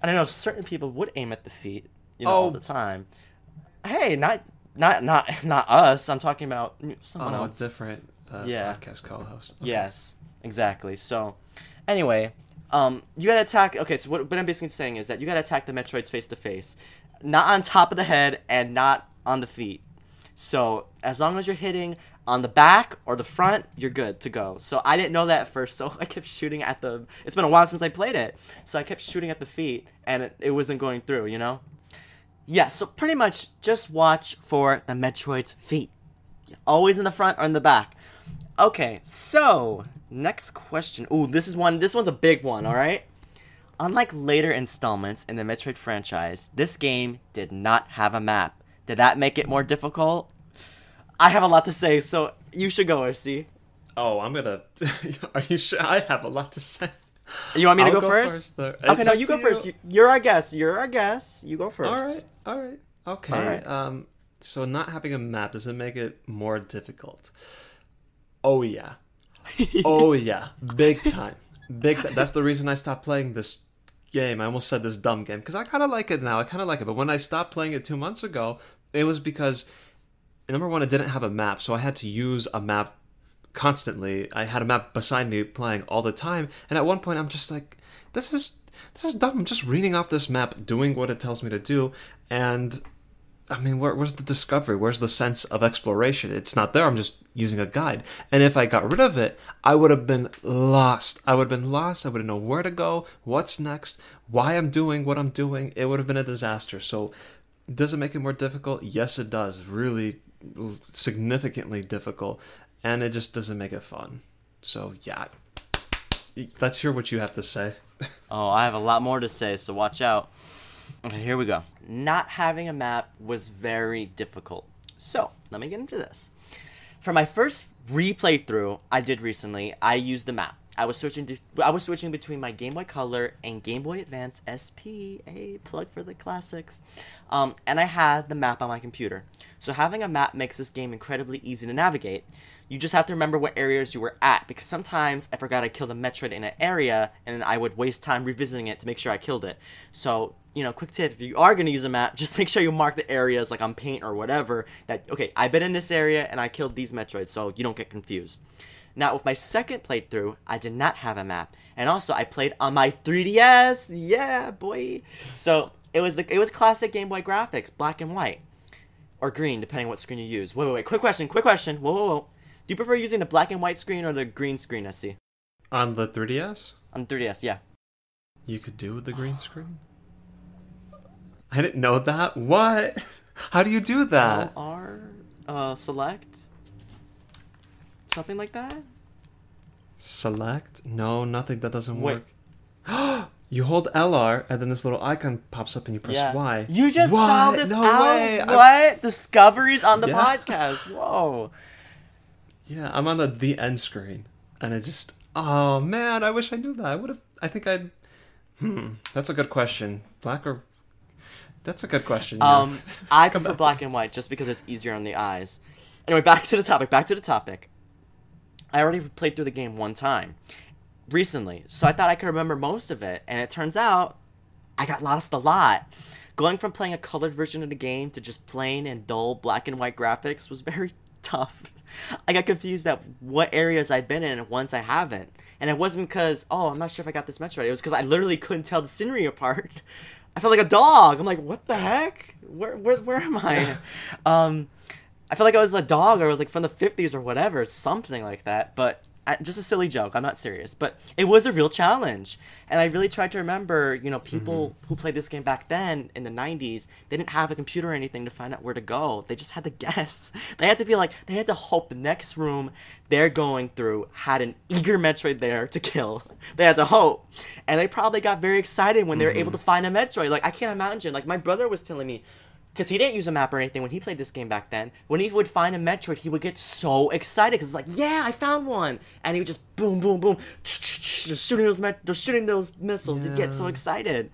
And I know certain people would aim at the feet, all the time. Hey, not us. I'm talking about someone else. Different podcast co-host. Okay. Yes, exactly. So, anyway, you gotta attack. Okay, so what I'm basically saying is that you gotta attack the Metroids face to face, not on top of the head and not on the feet. So as long as you're hitting on the back or the front, you're good to go. So I didn't know that at first, so I kept shooting at the... It's been a while since I played it, so I kept shooting at the feet, and it wasn't going through, Yeah, so pretty much just watch for the Metroid's feet. Always in the front or in the back. Okay, so next question. Ooh, this one's a big one, alright? Unlike later installments in the Metroid franchise, this game did not have a map. Did that make it more difficult? I have a lot to say, so you should go, RC. Oh, I'm gonna... Are you sure? I have a lot to say. You want me to go first? Okay, no, you go first. You're our guest. You go first. All right. Okay. All right. So not having a map, does it make it more difficult? Oh, yeah. Oh, yeah. Big time. That's the reason I stopped playing this game. I almost said this dumb game because I kind of like it now. But when I stopped playing it 2 months ago, it was because number one, it didn't have a map, so I had to use a map constantly. I had a map beside me playing all the time, and at one point I'm just like, this is dumb. I'm just reading off this map, doing what it tells me to do, and I mean, where's the discovery? Where's the sense of exploration? It's not there. I'm just using a guide. And if I got rid of it, I would have been lost. I wouldn't know where to go, what's next, why I'm doing what I'm doing. It would have been a disaster. So does it make it more difficult? Yes, it does. Really significantly difficult. And it just doesn't make it fun. So yeah, let's hear what you have to say. Oh, I have a lot more to say, so watch out. Okay, here we go. Not having a map was very difficult. So, let me get into this. For my first replay through I did recently, I used the map. I was switching between my Game Boy Color and Game Boy Advance SP, a plug for the classics. And I had the map on my computer. So having a map makes this game incredibly easy to navigate. You just have to remember what areas you were at, because sometimes I forgot I killed a Metroid in an area, and I would waste time revisiting it to make sure I killed it. So, quick tip, if you are going to use a map, just make sure you mark the areas, like on paint or whatever, that, okay, I've been in this area, and I killed these Metroids, so you don't get confused. Now, with my second playthrough, I did not have a map. And also, I played on my 3DS. Yeah, boy. So, it was classic Game Boy graphics, black and white. Or green, depending on what screen you use. Wait. Quick question. Whoa. Do you prefer using the black and white screen or the green screen, SC? On the 3DS? On 3DS, yeah. You could do the green screen? I didn't know that. What? How do you do that? Select? Something like that? Select? No, nothing. That doesn't work. You hold LR, and then this little icon pops up, and you press Y. You just found this out? Way. What? Discoveries on the podcast. Whoa. Yeah, I'm on the end screen, and it just... Oh, man, I wish I knew that. That's a good question. Black or... That's a good question. Yeah. I prefer black and white just because it's easier on the eyes. Anyway, back to the topic. I already played through the game one time recently, so I thought I could remember most of it, and it turns out I got lost a lot. Going from playing a colored version of the game to just plain and dull black and white graphics was very tough. I got confused at what areas I'd been in and ones I haven't. And it wasn't because, I'm not sure if I got this Metroid. It was because I literally couldn't tell the scenery apart. I felt like a dog. I'm like, what the heck? Where am I? I felt like I was a dog, or I was like from the 50s or whatever, something like that. But just a silly joke. I'm not serious. But it was a real challenge. And I really tried to remember, people who played this game back then in the 90s, they didn't have a computer or anything to find out where to go. They just had to guess. They had to hope the next room they're going through had an eager Metroid there to kill. They had to hope. And they probably got very excited when they were able to find a Metroid. Like, I can't imagine. Like, my brother was telling me, because he didn't use a map or anything when he played this game back then. When he would find a Metroid, he would get so excited because it's like, yeah, I found one, and he would just boom, boom, boom, just shooting those missiles. He'd get so excited.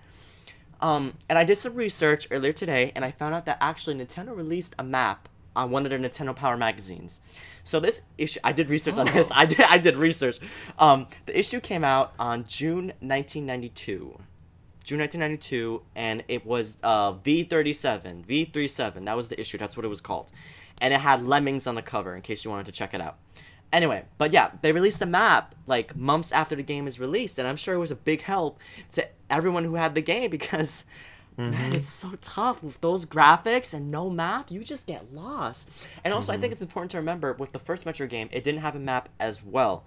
And I did some research earlier today, and I found out that actually Nintendo released a map on one of their Nintendo Power magazines. So this issue, I did research on this. I did research. The issue came out on June 1992. And it was V37. That was the issue. That's what it was called. And it had lemmings on the cover, in case you wanted to check it out. Anyway, but yeah, they released the map, like, months after the game is released, and I'm sure it was a big help to everyone who had the game, because, man, it's so tough. With those graphics and no map, you just get lost. And also, I think it's important to remember, with the first Metro game, it didn't have a map as well.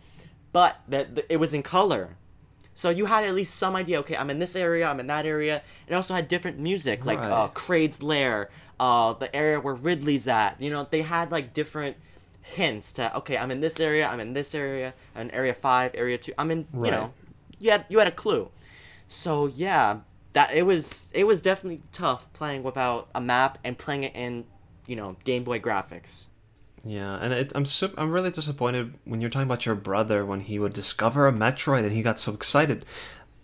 But it was in color. So you had at least some idea, okay, I'm in this area, I'm in that area. It also had different music, like Kraid's Lair, the area where Ridley's at. They had, like, different hints to, okay, I'm in this area, I'm in Area 5, Area 2. You had a clue. So, yeah, it was definitely tough playing without a map and playing it in, Game Boy graphics. Yeah, and I'm really disappointed when you're talking about your brother when he would discover a Metroid and he got so excited.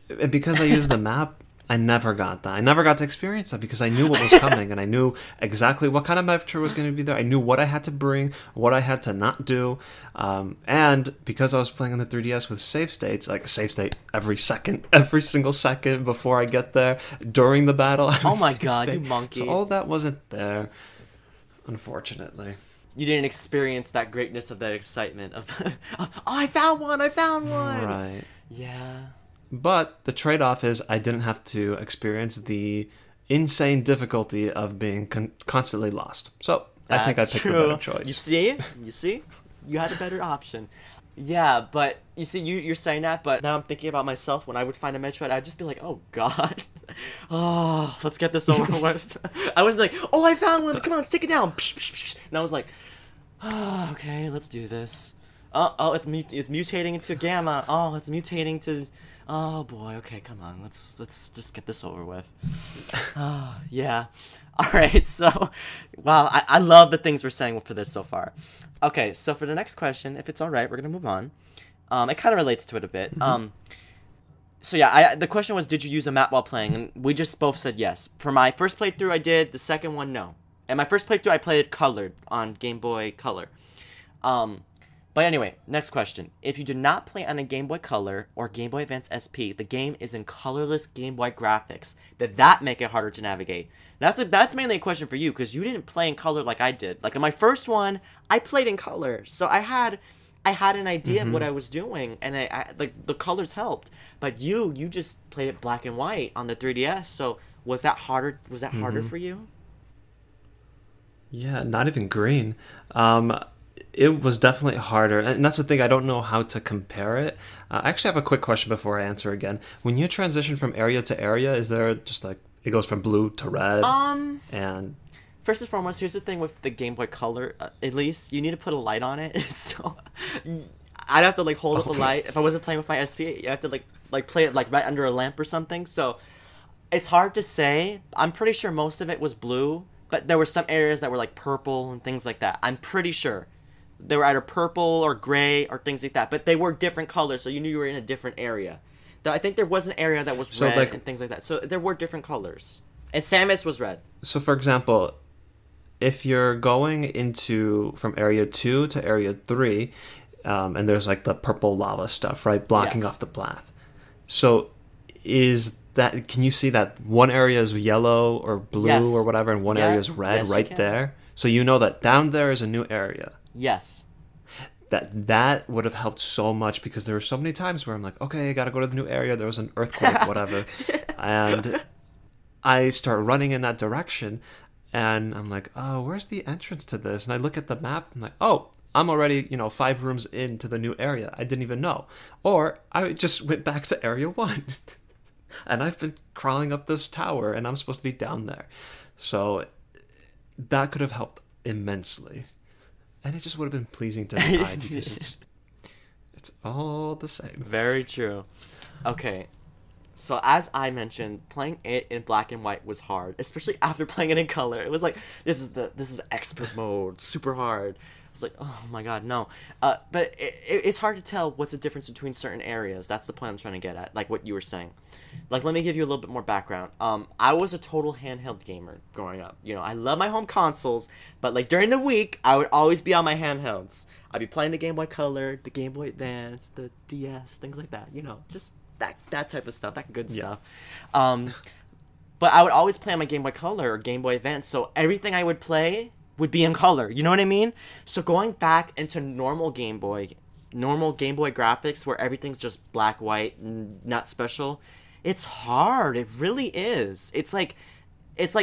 And because I used the map, I never got that. I never got to experience that because I knew what was coming and I knew exactly what kind of Metroid was going to be there. I knew what I had to bring, what I had to not do. And because I was playing on the 3DS with save states, like a save state every single second before I get there, during the battle. Oh my god, you monkey. So all that wasn't there, unfortunately. You didn't experience that greatness of that excitement of I found one! Right. Yeah. But the trade-off is I didn't have to experience the insane difficulty of being constantly lost. So I think I picked the better choice. You see? You had a better option. Yeah, but you see, you're saying that, but now I'm thinking about myself. When I would find a Metroid, I'd just be like, oh god. Oh, let's get this over with. I was like, oh, I found one! Come on, let's take it down! And I was like, oh, okay, let's do this. Oh, it's mutating into Gamma. Oh, it's mutating to... Oh boy, okay, come on, let's just get this over with. Yeah. Alright, so, wow, I love the things we're saying for this so far. Okay, so for the next question, if it's alright, we're gonna move on. It kind of relates to it a bit. So yeah, the question was, did you use a map while playing? And we just both said yes. For my first playthrough, I did. The second one, no. And my first playthrough, I played it colored on Game Boy Color. But anyway, next question. If you do not play on a Game Boy Color or Game Boy Advance SP, the game is in colorless Game Boy graphics. Did that make it harder to navigate? That's mainly a question for you, because you didn't play in color like I did. Like in my first one, I played in color. So I had I had an idea of what I was doing, and I like the colors helped. But you just played it black and white on the 3DS. So was that harder? Was that harder for you? Yeah, not even green. It was definitely harder, and that's the thing. I don't know how to compare it. I actually have a quick question before I answer again. When you transition from area to area, is there just like it goes from blue to red? And First and foremost, here's the thing with the Game Boy Color. At least you need to put a light on it. So I'd have to like hold up a light if I wasn't playing with my SP. You have to like play it like right under a lamp or something. So it's hard to say. I'm pretty sure most of it was blue, but there were some areas that were like purple and things like that. I'm pretty sure. They were either purple or gray or things like that, but they were different colors, so you knew you were in a different area. I think there was an area that was red and things like that, so there were different colors. And Samus was red. So, for example, if you're going into from area 2 to area 3, and there's like the purple lava stuff, right, blocking off the path. So, can you see that one area is yellow or blue or whatever, and one area is red right there? So you know that down there is a new area. Yes. That would have helped so much, because there were so many times where I'm like, okay, I gotta go to the new area, there was an earthquake, whatever. And I start running in that direction, and I'm like, oh, where's the entrance to this? And I look at the map, I'm like, oh, I'm already, 5 rooms into the new area. I didn't even know. Or I just went back to area 1. And I've been crawling up this tower, and I'm supposed to be down there. So that could have helped immensely. And it just would have been pleasing to the eye, because it's all the same. Very true. Okay. So as I mentioned, playing it in black and white was hard, especially after playing it in color. It was like, this is expert mode, super hard. It's like, oh my god, no. But it's hard to tell what's the difference between certain areas. That's the point I'm trying to get at, like what you were saying. Like, let me give you a little bit more background. I was a total handheld gamer growing up. I love my home consoles, but like during the week, I would always be on my handhelds. I'd be playing the Game Boy Color, the Game Boy Advance, the DS, things like that. Just that type of stuff, that good stuff. But I would always play on my Game Boy Color or Game Boy Advance, so everything I would play would be in color. You know what I mean? So going back into normal Game Boy graphics where everything's just black, white, and not special, it's hard. It really is. It's like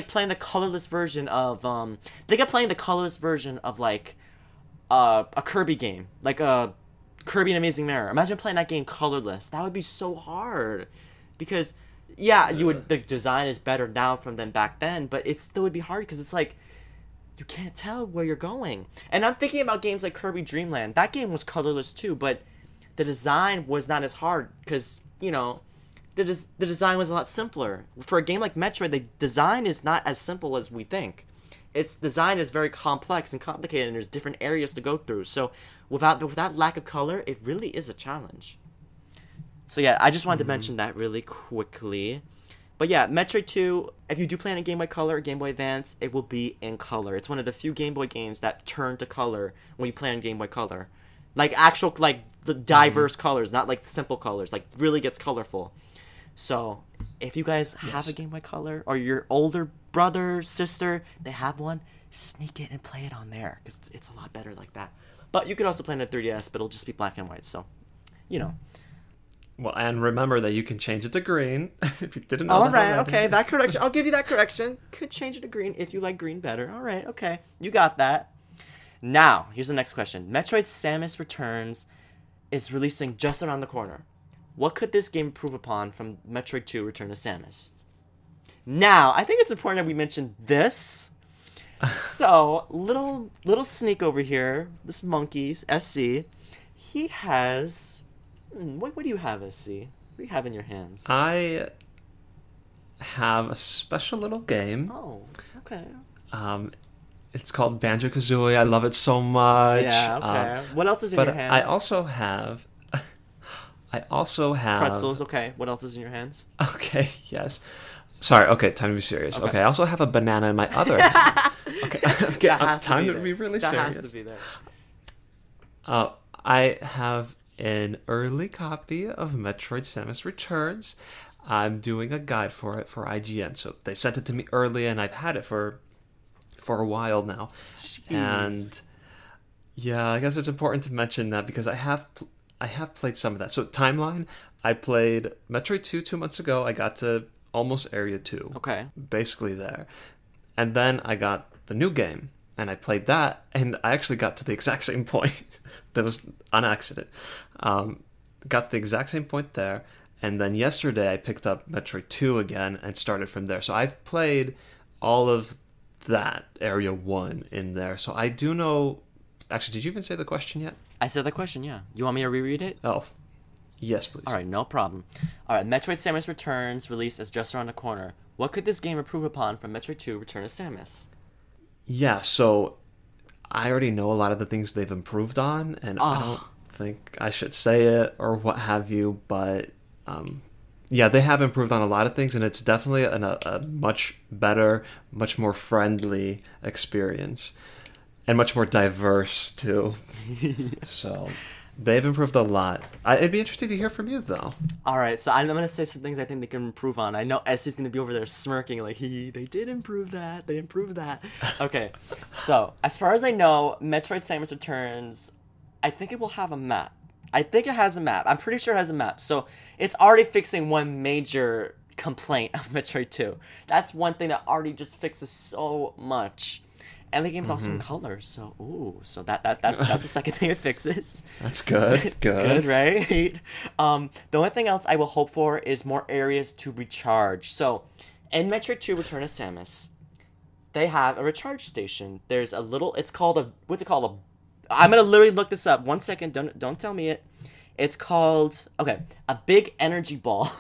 playing the colorless version of think of playing the colorless version of like a Kirby game, like a Kirby and Amazing Mirror. Imagine playing that game colorless. That would be so hard, because the design is better now than back then, but it still would be hard because it's like you can't tell where you're going. And I'm thinking about games like Kirby Dream Land. That game was colorless too, but the design was not as hard because, the design was a lot simpler. For a game like Metroid, the design is not as simple as we think. Its design is very complex and complicated, and there's different areas to go through. So without lack of color, it really is a challenge. So yeah, I just wanted to mention that really quickly. But yeah, Metroid 2, if you do play on a Game Boy Color or Game Boy Advance, it will be in color. It's one of the few Game Boy games that turn to color when you play on Game Boy Color. Like actual, like the diverse colors, not like simple colors. Like really gets colorful. So if you guys have a Game Boy Color, or your older brother, sister, they have one, sneak it and play it on there, because it's a lot better like that. But you could also play on a 3DS, but it'll just be black and white, so, Well, and remember that you can change it to green, if you didn't know All that right, already. okay, that correction. I'll give you that correction. Could change it to green if you like green better. All right, okay. You got that. Now, here's the next question. Metroid Samus Returns is releasing just around the corner. What could this game improve upon from Metroid 2 Return to Samus? Now, I think it's important that we mention this. So, little sneak over here. This monkey, SC, he has... What do you have, SC? What do you have in your hands? I have a special little game. Oh, okay. It's called Banjo-Kazooie. I love it so much. Yeah, okay. What else is in your hands? I also have pretzels. Okay. What else is in your hands? Okay. Yes. Sorry. Okay. Time to be serious. Okay. I also have a banana in my other hand. Okay. Time to be really serious. That has to be there. I have an early copy of Metroid Samus Returns. I'm doing a guide for it for IGN. So they sent it to me early, and I've had it for a while now. Jeez. And Yeah, I guess it's important to mention that because I have played some of that. So timeline, I played Metroid 2 2 months ago. I got to almost Area 2, Okay. basically there. And then I got the new game, and I played that, and I actually got to the exact same point. That was on accident. Got to the exact same point there, and then yesterday I picked up Metroid 2 again and started from there. So I've played all of that Area 1 in there. So I do know... Actually, did you even say the question yet? I said the question, yeah. You want me to reread it? Oh, yes, please. All right, no problem. All right, Metroid Samus Returns, released as just around the corner. What could this game improve upon from Metroid 2 Return of Samus? Yeah, so I already know a lot of the things they've improved on, and I don't think I should say it or what have you, but yeah, they have improved on a lot of things, and it's definitely a much better, much more friendly experience, and much more diverse, too. So they've improved a lot. It'd be interesting to hear from you, though. All right, so I'm going to say some things I think they can improve on. I know Essie's going to be over there smirking like, they did improve that. They improved that. Okay, so as far as I know, Metroid Samus Returns, I think it will have a map. I think it has a map. I'm pretty sure it has a map. So it's already fixing one major complaint of Metroid 2. That's one thing that already just fixes so much. And the game's also in colors, so that's the second thing it fixes. That's good. Good, right? The only thing else I will hope for is more areas to recharge. So, in Metroid 2 Return of Samus, they have a recharge station. There's a little, it's called a, what's it called? I'm gonna literally look this up. 1 second, don't tell me it. It's called, okay, a big energy ball.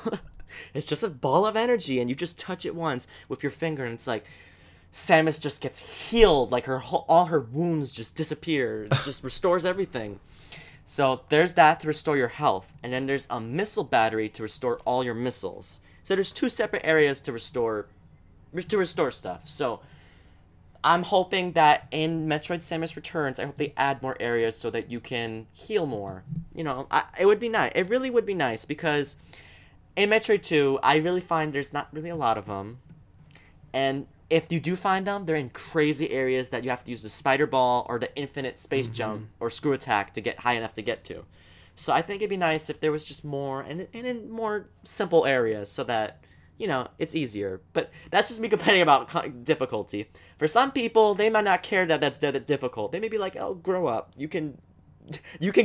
It's just a ball of energy, and you just touch it once with your finger, and it's like, Samus just gets healed, like all her wounds just disappear. It just restores everything. So there's that to restore your health, and then there's a missile battery to restore all your missiles. So there's two separate areas to restore stuff. So I'm hoping that in Metroid Samus Returns, I hope they add more areas so that you can heal more. You know, it would be nice. It really would be nice because in Metroid 2, I really find there's not really a lot of them, and if you do find them, they're in crazy areas that you have to use the spider ball or the infinite space jump or screw attack to get high enough to get to. So I think it'd be nice if there was just more and in more simple areas so that, you know, it's easier. But that's just me complaining about difficulty. For some people, they might not care that that's difficult. They may be like, oh, grow up. You can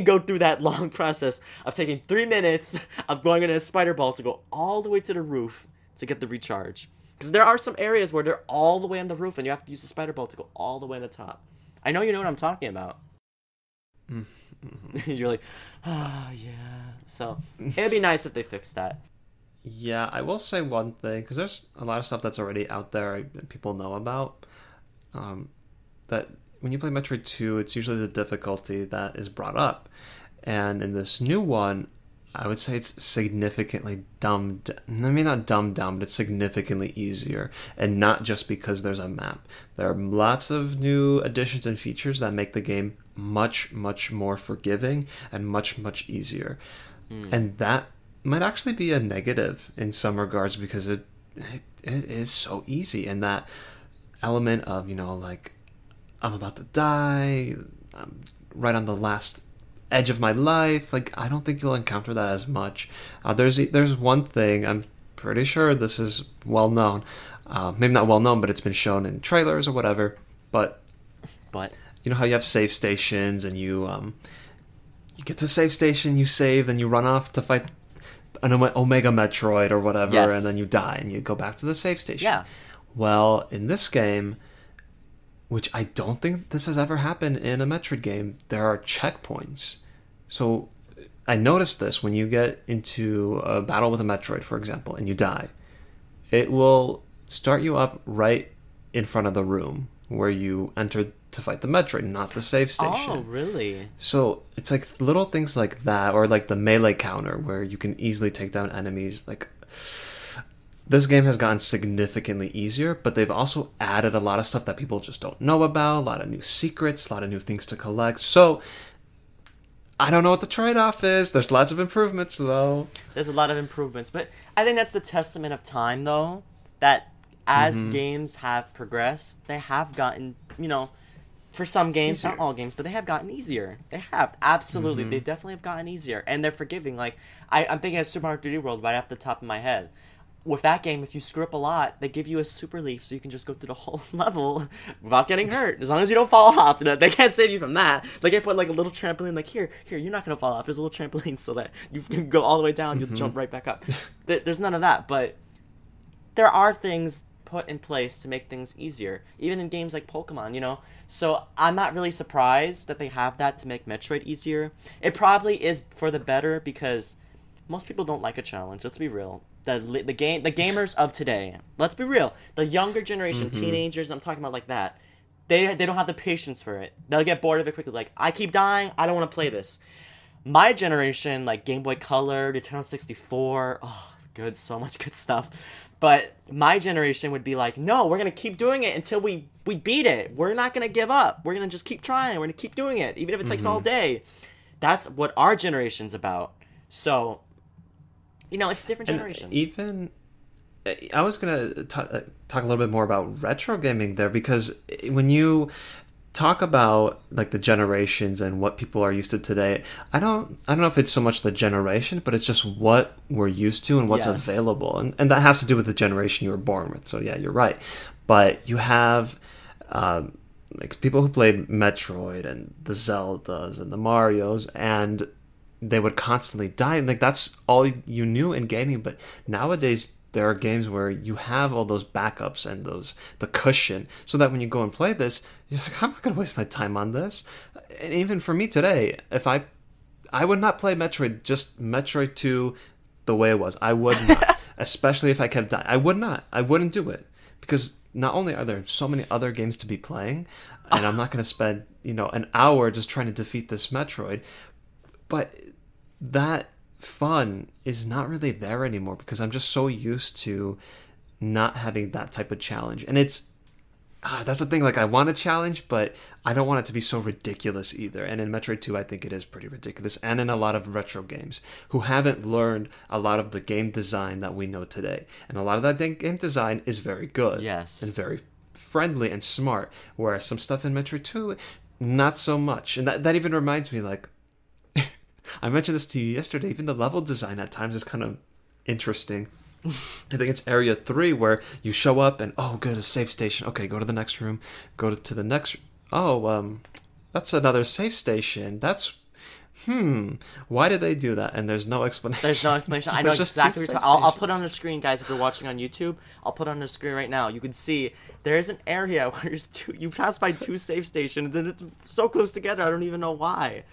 go through that long process of taking 3 minutes of going in a spider ball to go all the way to the roof to get the recharge. Because there are some areas where they're all the way on the roof and you have to use the spider ball to go all the way on the top. I know you know what I'm talking about. You're like, yeah. So it'd be nice if they fixed that. Yeah, I will say one thing, because there's a lot of stuff that's already out there and people know about. That when you play Metroid 2, it's usually the difficulty that is brought up. And in this new one, I would say it's significantly dumbed. I mean, not dumbed down, but it's significantly easier. And not just because there's a map. There are lots of new additions and features that make the game much, much more forgiving and much, much easier. And that might actually be a negative in some regards because it is so easy. And that element of, you know, like, I'm about to die, I'm right on the last edge of my life, like, I don't think you'll encounter that as much. There's one thing, I'm pretty sure this is well known, maybe not well known, but it's been shown in trailers or whatever, but you know how you have save stations and you get to a save station, you save, and you run off to fight an Omega Metroid or whatever, yes. And then you die and you go back to the save station. Yeah. Well, in this game, which I don't think this has ever happened in a Metroid game, there are checkpoints. So I noticed this when you get into a battle with a Metroid, for example, and you die. It will start you up right in front of the room where you entered to fight the Metroid, not the save station. Oh, really? So it's like little things like that, or like the melee counter where you can easily take down enemies. Like, this game has gotten significantly easier, but they've also added a lot of stuff that people just don't know about, a lot of new secrets, a lot of new things to collect. So I don't know what the trade-off is. There's lots of improvements, though. There's a lot of improvements, but I think that's the testament of time, though, that as games have progressed, they have gotten, you know, For some games, not all games, but they have gotten easier. They have, absolutely. They definitely have gotten easier. And they're forgiving. Like, I'm thinking of Super Mario 3D World right off the top of my head. With that game, if you screw up a lot, they give you a super leaf so you can just go through the whole level without getting hurt. As long as you don't fall off. They can't save you from that. Like, they put, like, a little trampoline, like, here, you're not going to fall off. There's a little trampoline so that you can go all the way down, you'll jump right back up. There's none of that, but there are things put in place to make things easier, even in games like Pokemon, you know? So I'm not really surprised that they have that to make Metroid easier. It probably is for the better because most people don't like a challenge, let's be real. The gamers of today, let's be real, the younger generation, teenagers, I'm talking about like that, they don't have the patience for it. They'll get bored of it quickly, like, I keep dying, I don't want to play this. My generation, like Game Boy Color, Nintendo 64, oh, good, so much good stuff. But my generation would be like, no, we're going to keep doing it until we beat it. We're not going to give up. We're going to just keep trying. We're going to keep doing it, even if it takes all day. That's what our generation's about. So, you know, it's different generations. Even, I was going to talk a little bit more about retro gaming there, because when you talk about like the generations and what people are used to today, I don't know if it's so much the generation, but it's just what we're used to and what's available, and that has to do with the generation you were born with. So yeah, you're right. But you have like people who played Metroid and the Zeldas and the Marios, and they would constantly die. Like, that's all you knew in gaming. But nowadays there are games where you have all those backups and the cushion, so that when you go and play this, you're like, I'm not going to waste my time on this. And even for me today, if I would not play Metroid, just Metroid 2 the way it was. I would not. Especially if I kept dying. I would not. I wouldn't do it. Because not only are there so many other games to be playing, and I'm not going to spend, an hour just trying to defeat this Metroid, but that fun is not really there anymore because I'm just so used to not having that type of challenge. And it's that's the thing, like, I want a challenge, but I don't want it to be so ridiculous either. And in Metroid 2, I think it is pretty ridiculous, and in a lot of retro games who haven't learned a lot of the game design that we know today. And a lot of that game design is very good, yes, and very friendly and smart, whereas some stuff in Metroid 2, not so much. And that even reminds me, like, I mentioned this to you yesterday, even the level design at times is kind of interesting. I think it's Area 3 where you show up and, oh, good, a safe station. Okay, go to the next room. Go to the next... Oh, that's another safe station. That's... Why did they do that? And there's no explanation. There's no explanation. I know exactly what you're talking about. I'll put it on the screen, guys, if you're watching on YouTube. I'll put it on the screen right now. You can see there's an area where you pass by two safe stations, and it's so close together, I don't even know why.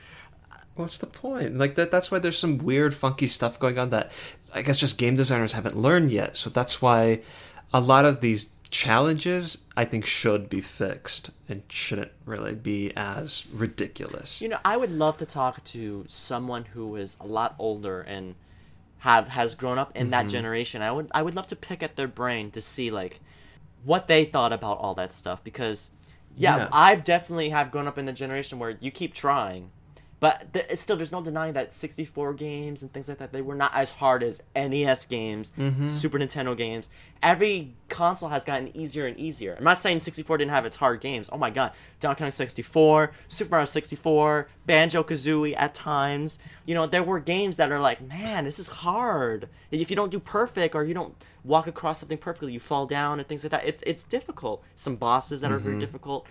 What's the point? Like, that's why there's some weird, funky stuff going on that I guess just game designers haven't learned yet. So that's why a lot of these challenges, I think, should be fixed and shouldn't really be as ridiculous. I would love to talk to someone who is a lot older and has grown up in that generation. I would love to pick at their brain to see, like, what they thought about all that stuff. Because, yes. I've definitely have grown up in the generation where you keep trying. But there's no denying that 64 games and things like that, they were not as hard as NES games, Super Nintendo games. Every console has gotten easier and easier. I'm not saying 64 didn't have its hard games. Oh my god. Donkey Kong 64, Super Mario 64, Banjo-Kazooie at times. There were games that are like, man, this is hard. If you don't do perfect or you don't walk across something perfectly, you fall down and things like that. It's difficult. Some bosses that are very difficult.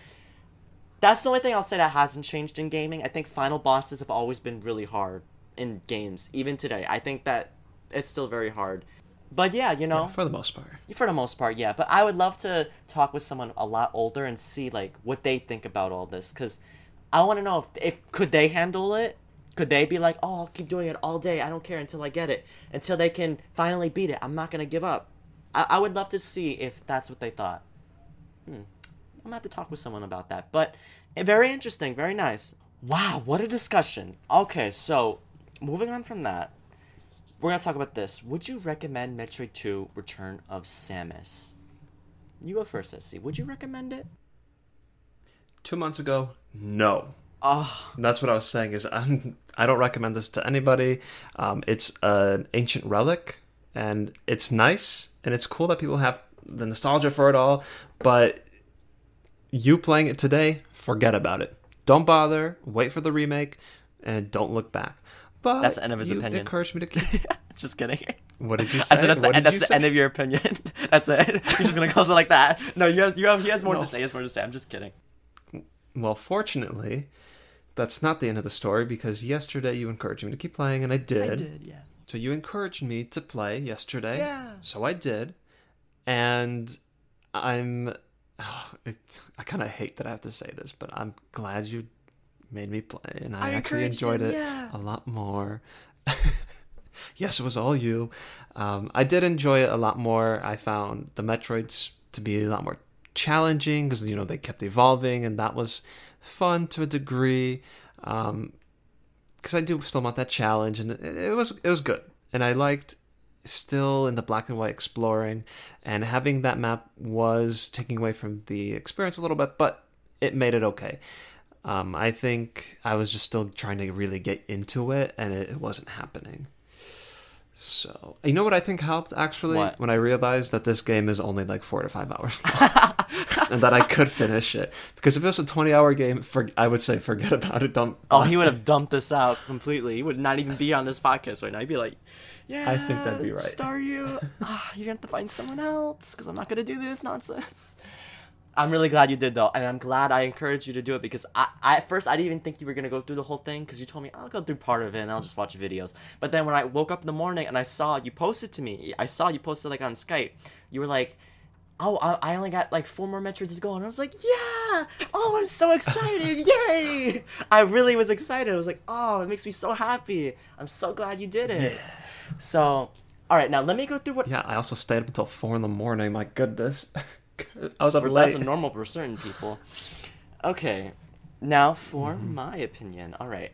That's the only thing I'll say that hasn't changed in gaming. I think final bosses have always been really hard in games, even today. I think that it's still very hard. But yeah, for the most part. For the most part, yeah. But I would love to talk with someone a lot older and see, like, what they think about all this. Because I want to know if could they handle it? Could they be like, oh, I'll keep doing it all day. I don't care until I get it. Until they can finally beat it. I'm not going to give up. I would love to see if that's what they thought. I'm going to have to talk with someone about that. But very interesting. Very nice. Wow, what a discussion. Okay, so moving on from that, we're going to talk about this. Would you recommend Metroid 2 Return of Samus? You go first, SC. Would you recommend it? 2 months ago, no. Oh. That's what I was saying is I don't recommend this to anybody. It's an ancient relic, and it's nice, and it's cool that people have the nostalgia for it all, but you playing it today, forget about it. Don't bother. Wait for the remake, and don't look back. But that's the end of his you opinion. Encouraged me to keep. Just kidding. What did you say? That's the end of your opinion. That's it. You're just gonna close it like that. No, he has more to say. He has more to say. I'm just kidding. Well, fortunately, that's not the end of the story, because yesterday you encouraged me to keep playing, and I did. I did, yeah. So you encouraged me to play yesterday. Yeah. So I did. And I kind of hate that I have to say this, but I'm glad you made me play, and I actually enjoyed it a lot more. Yes, it was all you. I did enjoy it a lot more. I found the Metroids to be a lot more challenging, because they kept evolving, and that was fun to a degree. Because I do still want that challenge, and it was good. And I liked still in the black and white exploring, and having that map was taking away from the experience a little bit, but it made it okay. I think I was just still trying to really get into it, and it wasn't happening. So, you know what I think helped, actually? What? When I realized that this game is only like 4 to 5 hours long. And that I could finish it. Because if it was a 20-hour game, I would say forget about it. Don't. Oh, he would have dumped this out completely. He would not even be on this podcast right now. He'd be like, yeah, I think that'd be right. Staryu, you're going to have to find someone else, because I'm not going to do this nonsense. I'm really glad you did, though, and I'm glad I encouraged you to do it, because I at first, I didn't even think you were going to go through the whole thing, because you told me, I'll go through part of it, and I'll just watch videos. But then when I woke up in the morning, and I saw you posted to me, on Skype, you were like, oh, I only got like 4 more Metroids to go, and I was like, yeah! Oh, I'm so excited! Yay! I really was excited. I was like, oh, it makes me so happy. I'm so glad you did it. Yeah. So, alright, now let me go through what... Yeah, I also stayed up until 4 in the morning, my goodness. I was up late. That's a normal for certain people. Okay, now for my opinion. Alright.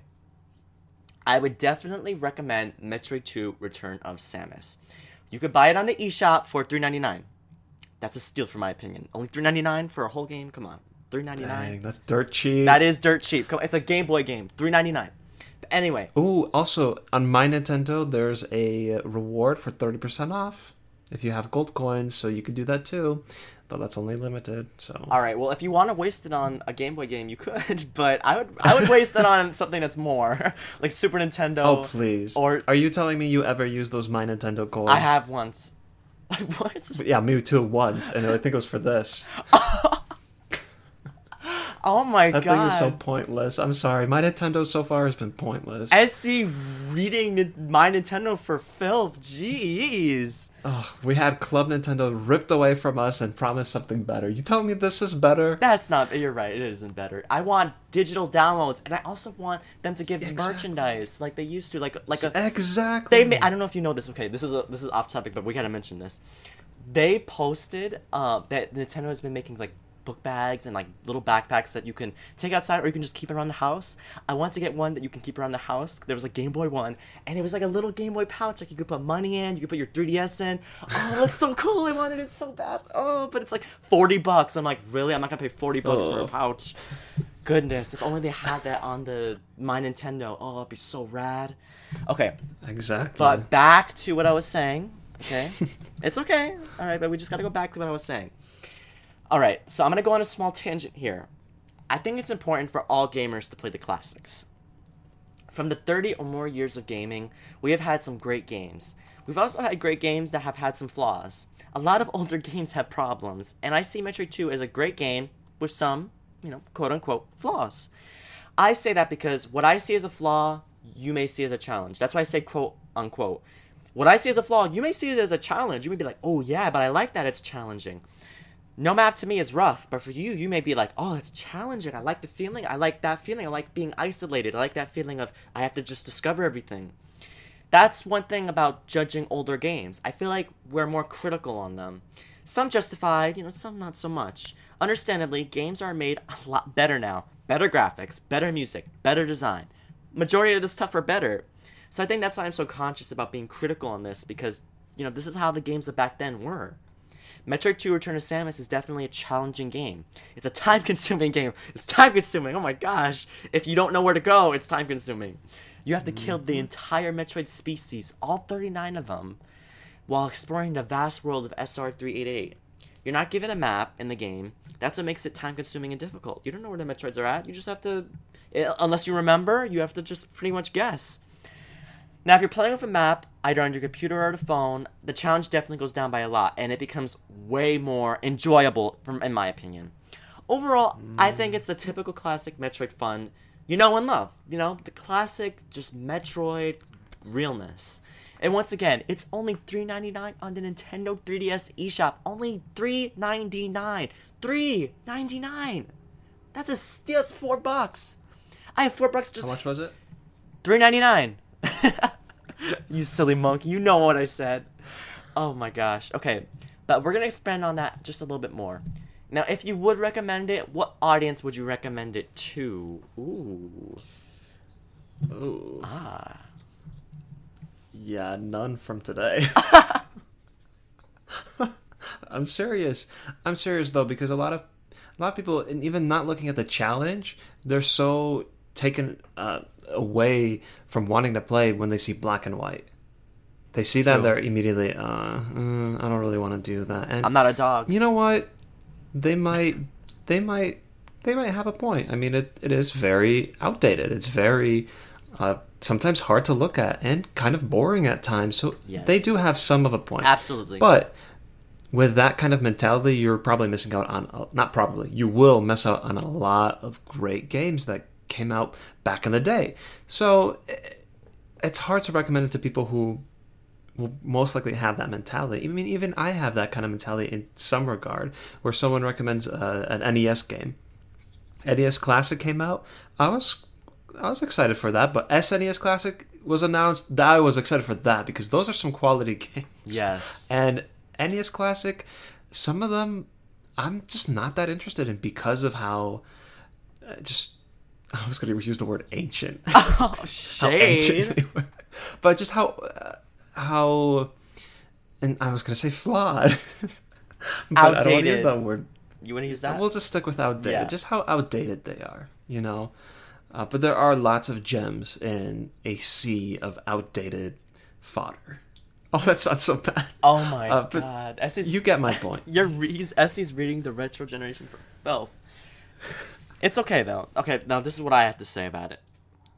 I would definitely recommend Metroid II Return of Samus. You could buy it on the eShop for $3.99. That's a steal, for my opinion. Only $3.99 for a whole game? Come on. $3.99. Dang, that's dirt cheap. That is dirt cheap. Come on, it's a Game Boy game. $3.99. But anyway. Ooh, also, on my Nintendo, there's a reward for 30% off if you have gold coins, so you could do that too. But that's only limited, so... Alright, well, if you want to waste it on a Game Boy game, you could, but I would waste it on something that's more. Like Super Nintendo. Oh, please. Or... Are you telling me you ever use those My Nintendo coins? I have once. What? Yeah, me too once, and I think it was for this. Oh my god. That thing is so pointless. I'm sorry. My Nintendo so far has been pointless. SC reading my Nintendo for filth. Jeez. Ugh, we had Club Nintendo ripped away from us and promised something better. You telling me this is better? That's not... You're right. It isn't better. I want digital downloads, and I also want them to give merchandise like they used to. Like a... Exactly. I don't know if you know this. Okay, this is off topic, but we gotta mention this. They posted that Nintendo has been making like book bags and like little backpacks that you can take outside, or you can just keep around the house. I want to get one that you can keep around the house. There was a Game Boy one, and it was like a little Game Boy pouch. Like you could put money in, you could put your 3DS in. Oh, it looks so cool. I wanted it so bad. Oh, but it's like $40. I'm like, really? I'm not gonna pay $40 for a pouch. Goodness, if only they had that on the My Nintendo. Oh, it'd be so rad. Okay. Exactly. But back to what I was saying. Okay. It's okay. All right, but we just gotta go back to what I was saying. Alright, so I'm going to go on a small tangent here. I think it's important for all gamers to play the classics. From the 30 or more years of gaming, we have had some great games. We've also had great games that have had some flaws. A lot of older games have problems, and I see Metroid 2 as a great game with some, quote-unquote, flaws. I say that because what I see as a flaw, you may see as a challenge. That's why I say quote-unquote. What I see as a flaw, you may see it as a challenge. You may be like, oh yeah, but I like that it's challenging. No map to me is rough, but for you, you may be like, oh, it's challenging. I like the feeling. I like that feeling. I like being isolated. I like that feeling of I have to just discover everything. That's one thing about judging older games. I feel like we're more critical on them. Some justified, some not so much. Understandably, games are made a lot better now. Better graphics, better music, better design. Majority of the stuff are better. So I think that's why I'm so conscious about being critical on this, because, this is how the games of back then were. Metroid 2 Return of Samus is definitely a challenging game. It's a time-consuming game. It's time-consuming. Oh my gosh. If you don't know where to go, it's time-consuming. You have to kill the entire Metroid species, all 39 of them, while exploring the vast world of SR388. You're not given a map in the game. That's what makes it time-consuming and difficult. You don't know where the Metroids are at. You just have to, unless you remember, you have to just pretty much guess. Now, if you're playing with a map, either on your computer or the phone, the challenge definitely goes down by a lot, and it becomes way more enjoyable, in my opinion. Overall, I think it's the typical classic Metroid fun you know and love. You know, the classic, just Metroid realness. And once again, it's only $3.99 on the Nintendo 3DS eShop. Only $3.99. $3.99. That's a steal. It's $4. I have $4 just. How much was it? $3.99. You silly monkey. You know what I said. Oh my gosh. Okay, but we're gonna expand on that just a little bit more. Now, if you would recommend it, what audience would you recommend it to? Ooh. Ooh. Ah. Yeah, none from today. I'm serious. I'm serious though, because a lot of people, and even not looking at the challenge, they're so taken away from wanting to play when they see black and white. They see that, they're immediately, I don't really want to do that. And I'm not a dog. You know what? They might have a point. I mean, it is very outdated. It's very sometimes hard to look at and kind of boring at times. So Yes. They do have some of a point. Absolutely. But with that kind of mentality, you're probably missing out on, not probably, you will miss out on a lot of great games that came out back in the day. So it's hard to recommend it to people who will most likely have that mentality. I mean, even I have that kind of mentality in some regard, where someone recommends an NES game. NES Classic came out. I was excited for that, but SNES Classic was announced. I was excited for that because those are some quality games. Yes. And NES Classic, some of them I'm just not that interested in because of how I was going to use the word ancient. Oh, How ancient they were. But just how and I was going to say flawed. But outdated. I don't want to use that word. You want to use that? We'll just stick with outdated. Yeah. Just how outdated they are, you know. But there are lots of gems in a sea of outdated fodder. Oh, that's not so bad. Oh my god. Essie's, you get my point. Essie's reading the retro generation for filth. It's okay, though. Okay, now this is what I have to say about it.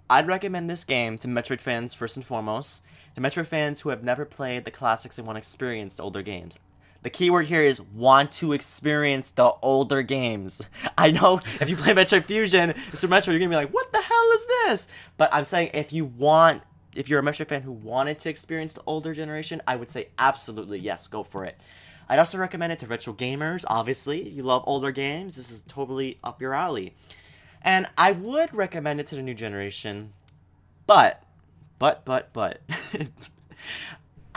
I'd recommend this game to Metroid fans first and foremost. The Metroid fans who have never played the classics and want to experience the older games. The key word here is want to experience the older games. I know if you play Metroid Fusion, Super Metroid, you're going to be like, what the hell is this? But I'm saying if you're a Metroid fan who wanted to experience the older generation, I would say absolutely yes, go for it. I'd also recommend it to retro gamers, obviously. If you love older games, this is totally up your alley. And I would recommend it to the new generation, but I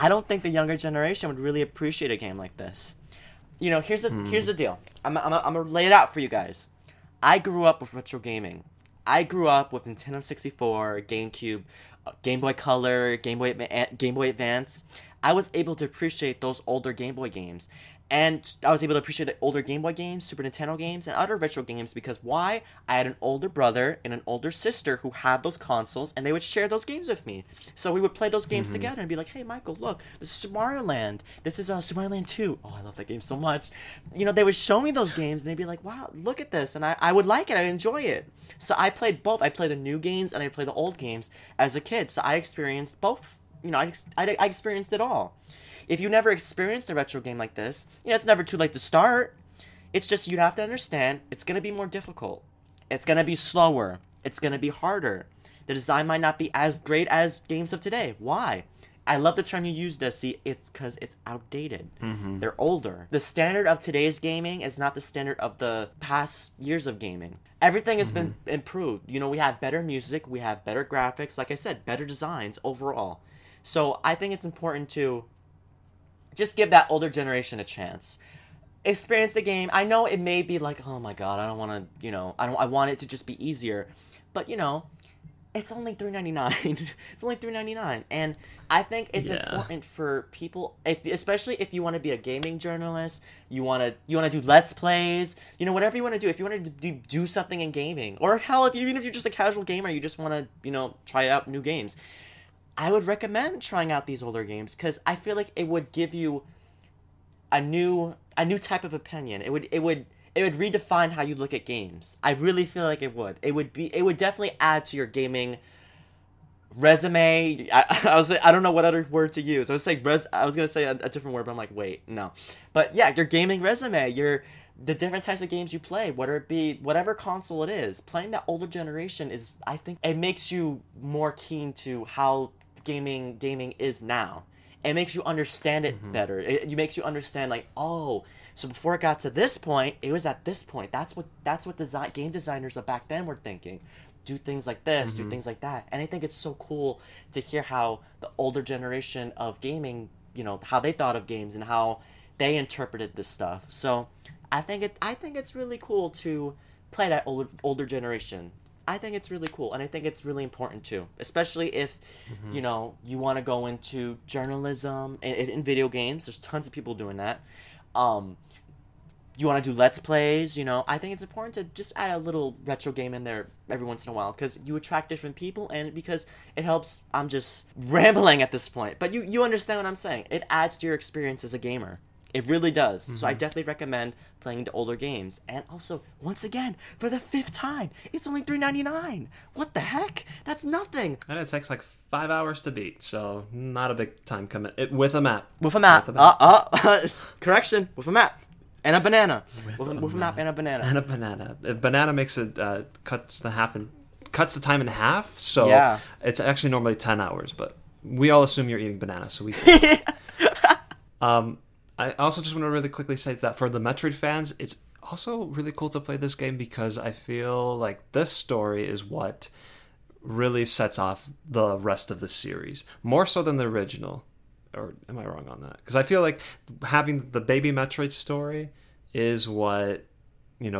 don't think the younger generation would really appreciate a game like this. You know, here's the deal. I'm gonna lay it out for you guys. I grew up with retro gaming. I grew up with Nintendo 64, GameCube, Game Boy Color, Game Boy Advance. I was able to appreciate those older Game Boy games. And I was able to appreciate the older Game Boy games, Super Nintendo games, and other retro games because why? I had an older brother and an older sister who had those consoles, and they would share those games with me. So we would play those games together and be like, hey, Michael, look, this is Super Mario Land. This is Super Mario Land 2. Oh, I love that game so much. You know, they would show me those games, and they'd be like, wow, look at this. And I would like it. I enjoy it. So I played both. I played the new games, and I played the old games as a kid. So I experienced both. You know, I experienced it all. If you never experienced a retro game like this, you know, it's never too late to start. It's just you have to understand it's going to be more difficult. It's going to be slower. It's going to be harder. The design might not be as great as games of today. Why? I love the term you used, Desi. It's because it's outdated. They're older. The standard of today's gaming is not the standard of the past years of gaming. Everything has been improved. You know, we have better music. We have better graphics. Like I said, better designs overall. So I think it's important to just give that older generation a chance. Experience the game. I know it may be like, oh my god, I don't want to, you know, I want it to just be easier. But, you know, it's only $3.99. It's only $3.99. And I think it's important for people, especially if you want to be a gaming journalist, you want to do Let's Plays, you know, whatever you want to do. If you want to do something in gaming, or hell, even if you're just a casual gamer, you just want to, you know, try out new games. I would recommend trying out these older games because I feel like it would give you a new type of opinion. It would redefine how you look at games. I really feel like it would. It would definitely add to your gaming resume. I don't know what other word to use. I was gonna say a different word, but I'm like, wait, no. But yeah, your gaming resume, the different types of games you play, whether it be whatever console it is, playing that older generation is, I think, it makes you more keen to how gaming is now. It makes you understand it better. It makes you understand, like, oh, so before it got to this point, it was at this point. That's what game designers of back then were thinking. Do things like this, do things like that. And I think it's so cool to hear how the older generation of gaming, how they thought of games and how they interpreted this stuff. So I think it's really cool to play that older generation. I think it's really cool, and I think it's really important too, especially if you want to go into journalism in video games. There's tons of people doing that. You want to do Let's Plays, I think it's important to just add a little retro game in there every once in a while, because you attract different people, and because it helps. I'm just rambling at this point, but you understand what I'm saying. It adds to your experience as a gamer. It really does. So I definitely recommend playing the older games. And also, once again, for the 5th time, it's only $3.99. What the heck? That's nothing. And it takes like 5 hours to beat, so not a big time commitment. With a map. With a map. Correction. With a map. And a banana. With a map and a banana. And a banana. A banana makes it, cuts the time in half, so it's actually normally 10 hours, but we all assume you're eating banana, so we say I also just want to really quickly say that for the Metroid fans, it's also really cool to play this game, because I feel like this story is what really sets off the rest of the series, more so than the original. Or am I wrong on that? Because I feel like having the baby Metroid story is what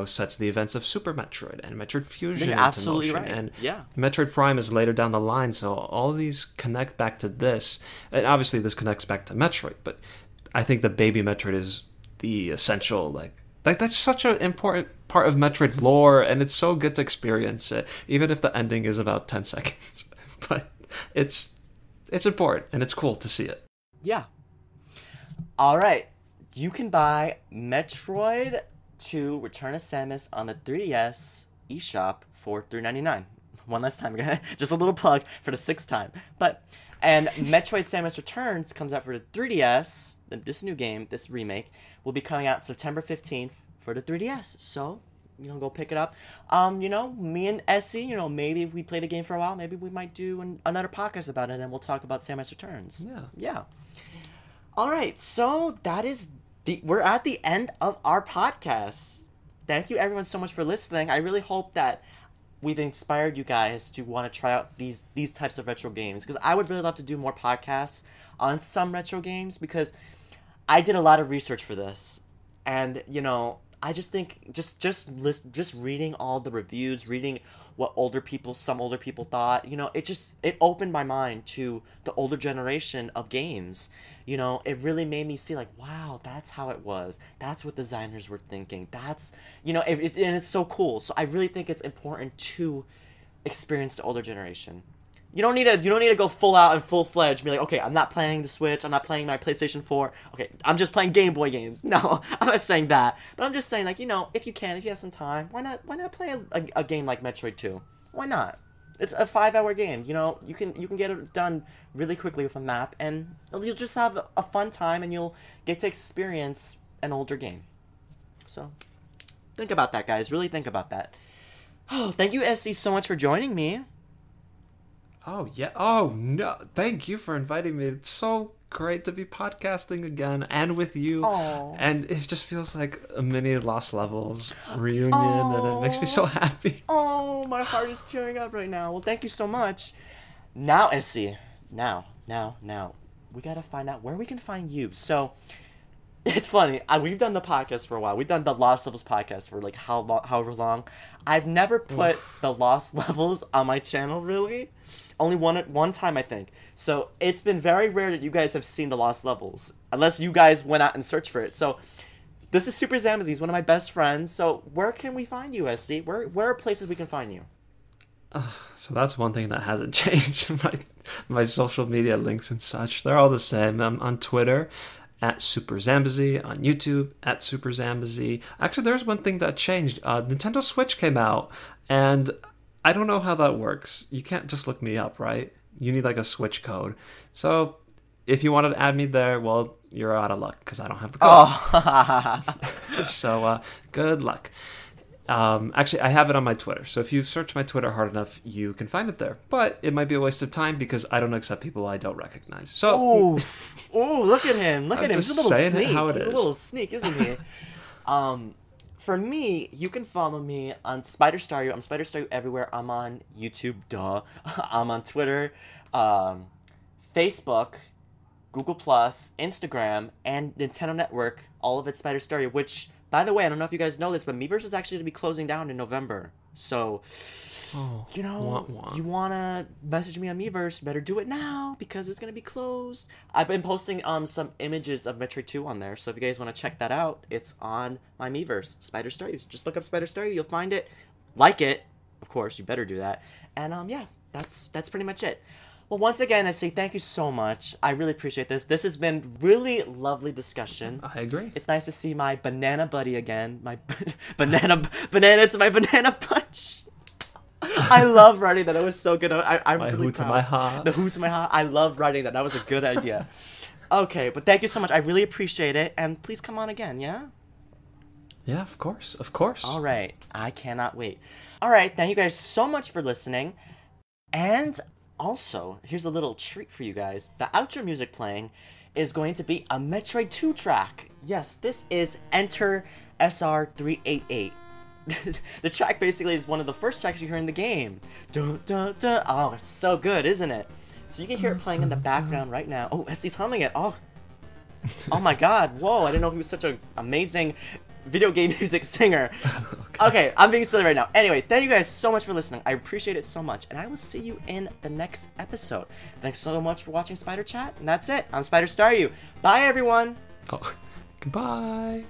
sets the events of Super Metroid and Metroid Fusion into motion. Right. And Metroid Prime is later down the line, so all these connect back to this. And obviously this connects back to Metroid, but I think the baby Metroid is the essential, like that's such an important part of Metroid lore, and it's so good to experience it, even if the ending is about 10 seconds. But it's important, and it's cool to see it. Yeah. All right. You can buy Metroid II Return of Samus on the 3DS eShop for $3.99. One last time, okay? Just a little plug for the 6th time. And Metroid Samus Returns comes out for the 3DS. This new game, this remake, will be coming out September 15th for the 3DS. So, go pick it up. Me and Essie, maybe if we play the game for a while, maybe we might do another podcast about it, and we'll talk about Samus Returns. Yeah. All right, so we're at the end of our podcast. Thank you everyone so much for listening. I really hope that we've inspired you guys to want to try out these types of retro games, because I would really love to do more podcasts on some retro games, because I did a lot of research for this, and I just think just reading all the reviews, reading what some older people thought, it opened my mind to the older generation of games. It really made me see, like, wow, that's how it was. That's what designers were thinking. That's, and it's so cool. So I really think it's important to experience the older generation. You don't need to go full out and full fledged. Be like, okay, I'm not playing the Switch. I'm not playing my PlayStation 4. Okay, I'm just playing Game Boy games. No, I'm not saying that. But I'm just saying, like, if you have some time, why not play a game like Metroid 2? Why not? It's a 5-hour game. You can get it done really quickly with a map, and you'll just have a fun time, and you'll get to experience an older game. So, think about that, guys. Really think about that. Oh, thank you, SC, so much for joining me. Oh, yeah. Oh, no. Thank you for inviting me. It's so great to be podcasting again and with you. Aww. And it just feels like a mini Lost Levels reunion, and it makes me so happy. Oh, my heart is tearing up right now. Well, thank you so much. Now, Essie, now, we got to find out where we can find you. So, it's funny. We've done the podcast for a while. We've done the Lost Levels podcast for, like, however long. I've never put the Lost Levels on my channel, really. Only one time, I think. So it's been very rare that you guys have seen the Lost Levels, unless you guys went out and searched for it. So this is SuperZambezi. He's one of my best friends. So where can we find you, SC? Where are places we can find you? So that's one thing that hasn't changed. My social media links and such, they're all the same. I'm on Twitter at SuperZambezi, on YouTube at SuperZambezi. Actually, there's one thing that changed. Nintendo Switch came out, and I don't know how that works. You can't just look me up, right? You need like a Switch code. So if you wanted to add me there, well, you're out of luck because I don't have the code. Oh. So good luck. Actually, I have it on my Twitter. So if you search my Twitter hard enough, you can find it there. But it might be a waste of time because I don't accept people I don't recognize. So, oh, look at him! Look at him! He's a little sneak. He's a little sneak, isn't he? For me, you can follow me on SpiderStaryu. I'm SpiderStaryu everywhere. I'm on YouTube, duh. I'm on Twitter, Facebook, Google+, Instagram, and Nintendo Network. All of it SpiderStaryu, which, by the way, I don't know if you guys know this, but Miiverse is actually going to be closing down in November. So, you want to message me on Miiverse, better do it now because it's going to be closed. I've been posting some images of Metroid II on there, so if you guys want to check that out, it's on my Miiverse, SpiderStaryu. Just look up SpiderStaryu, you'll find it. Like it. Of course, you better do that. And yeah, that's pretty much it. Well, once again, I say thank you so much. I really appreciate this. This has been really lovely discussion. I agree. It's nice to see my banana buddy again. My banana to my banana punch. I love writing that. It was so good. I'm my really hoo proud. to my ha. The hoo to my ha. I love writing that. That was a good idea. Okay, but thank you so much. I really appreciate it. And please come on again, yeah? Yeah, of course. Of course. All right. I cannot wait. All right. Thank you guys so much for listening. And also, here's a little treat for you guys. The outro music playing is going to be a Metroid 2 track. Yes, this is Enter SR388. The track basically is one of the first tracks you hear in the game. Dun, dun, dun. Oh, it's so good, isn't it? So you can hear it playing in the background right now. Oh, Essie's humming it. Oh my god. Whoa, I didn't know he was such an amazing video game music singer. Okay, I'm being silly right now. Anyway, thank you guys so much for listening. I appreciate it so much. And I will see you in the next episode. Thanks so much for watching Spider Chat. And that's it. I'm SpiderStaryu. Bye, everyone. Oh, goodbye.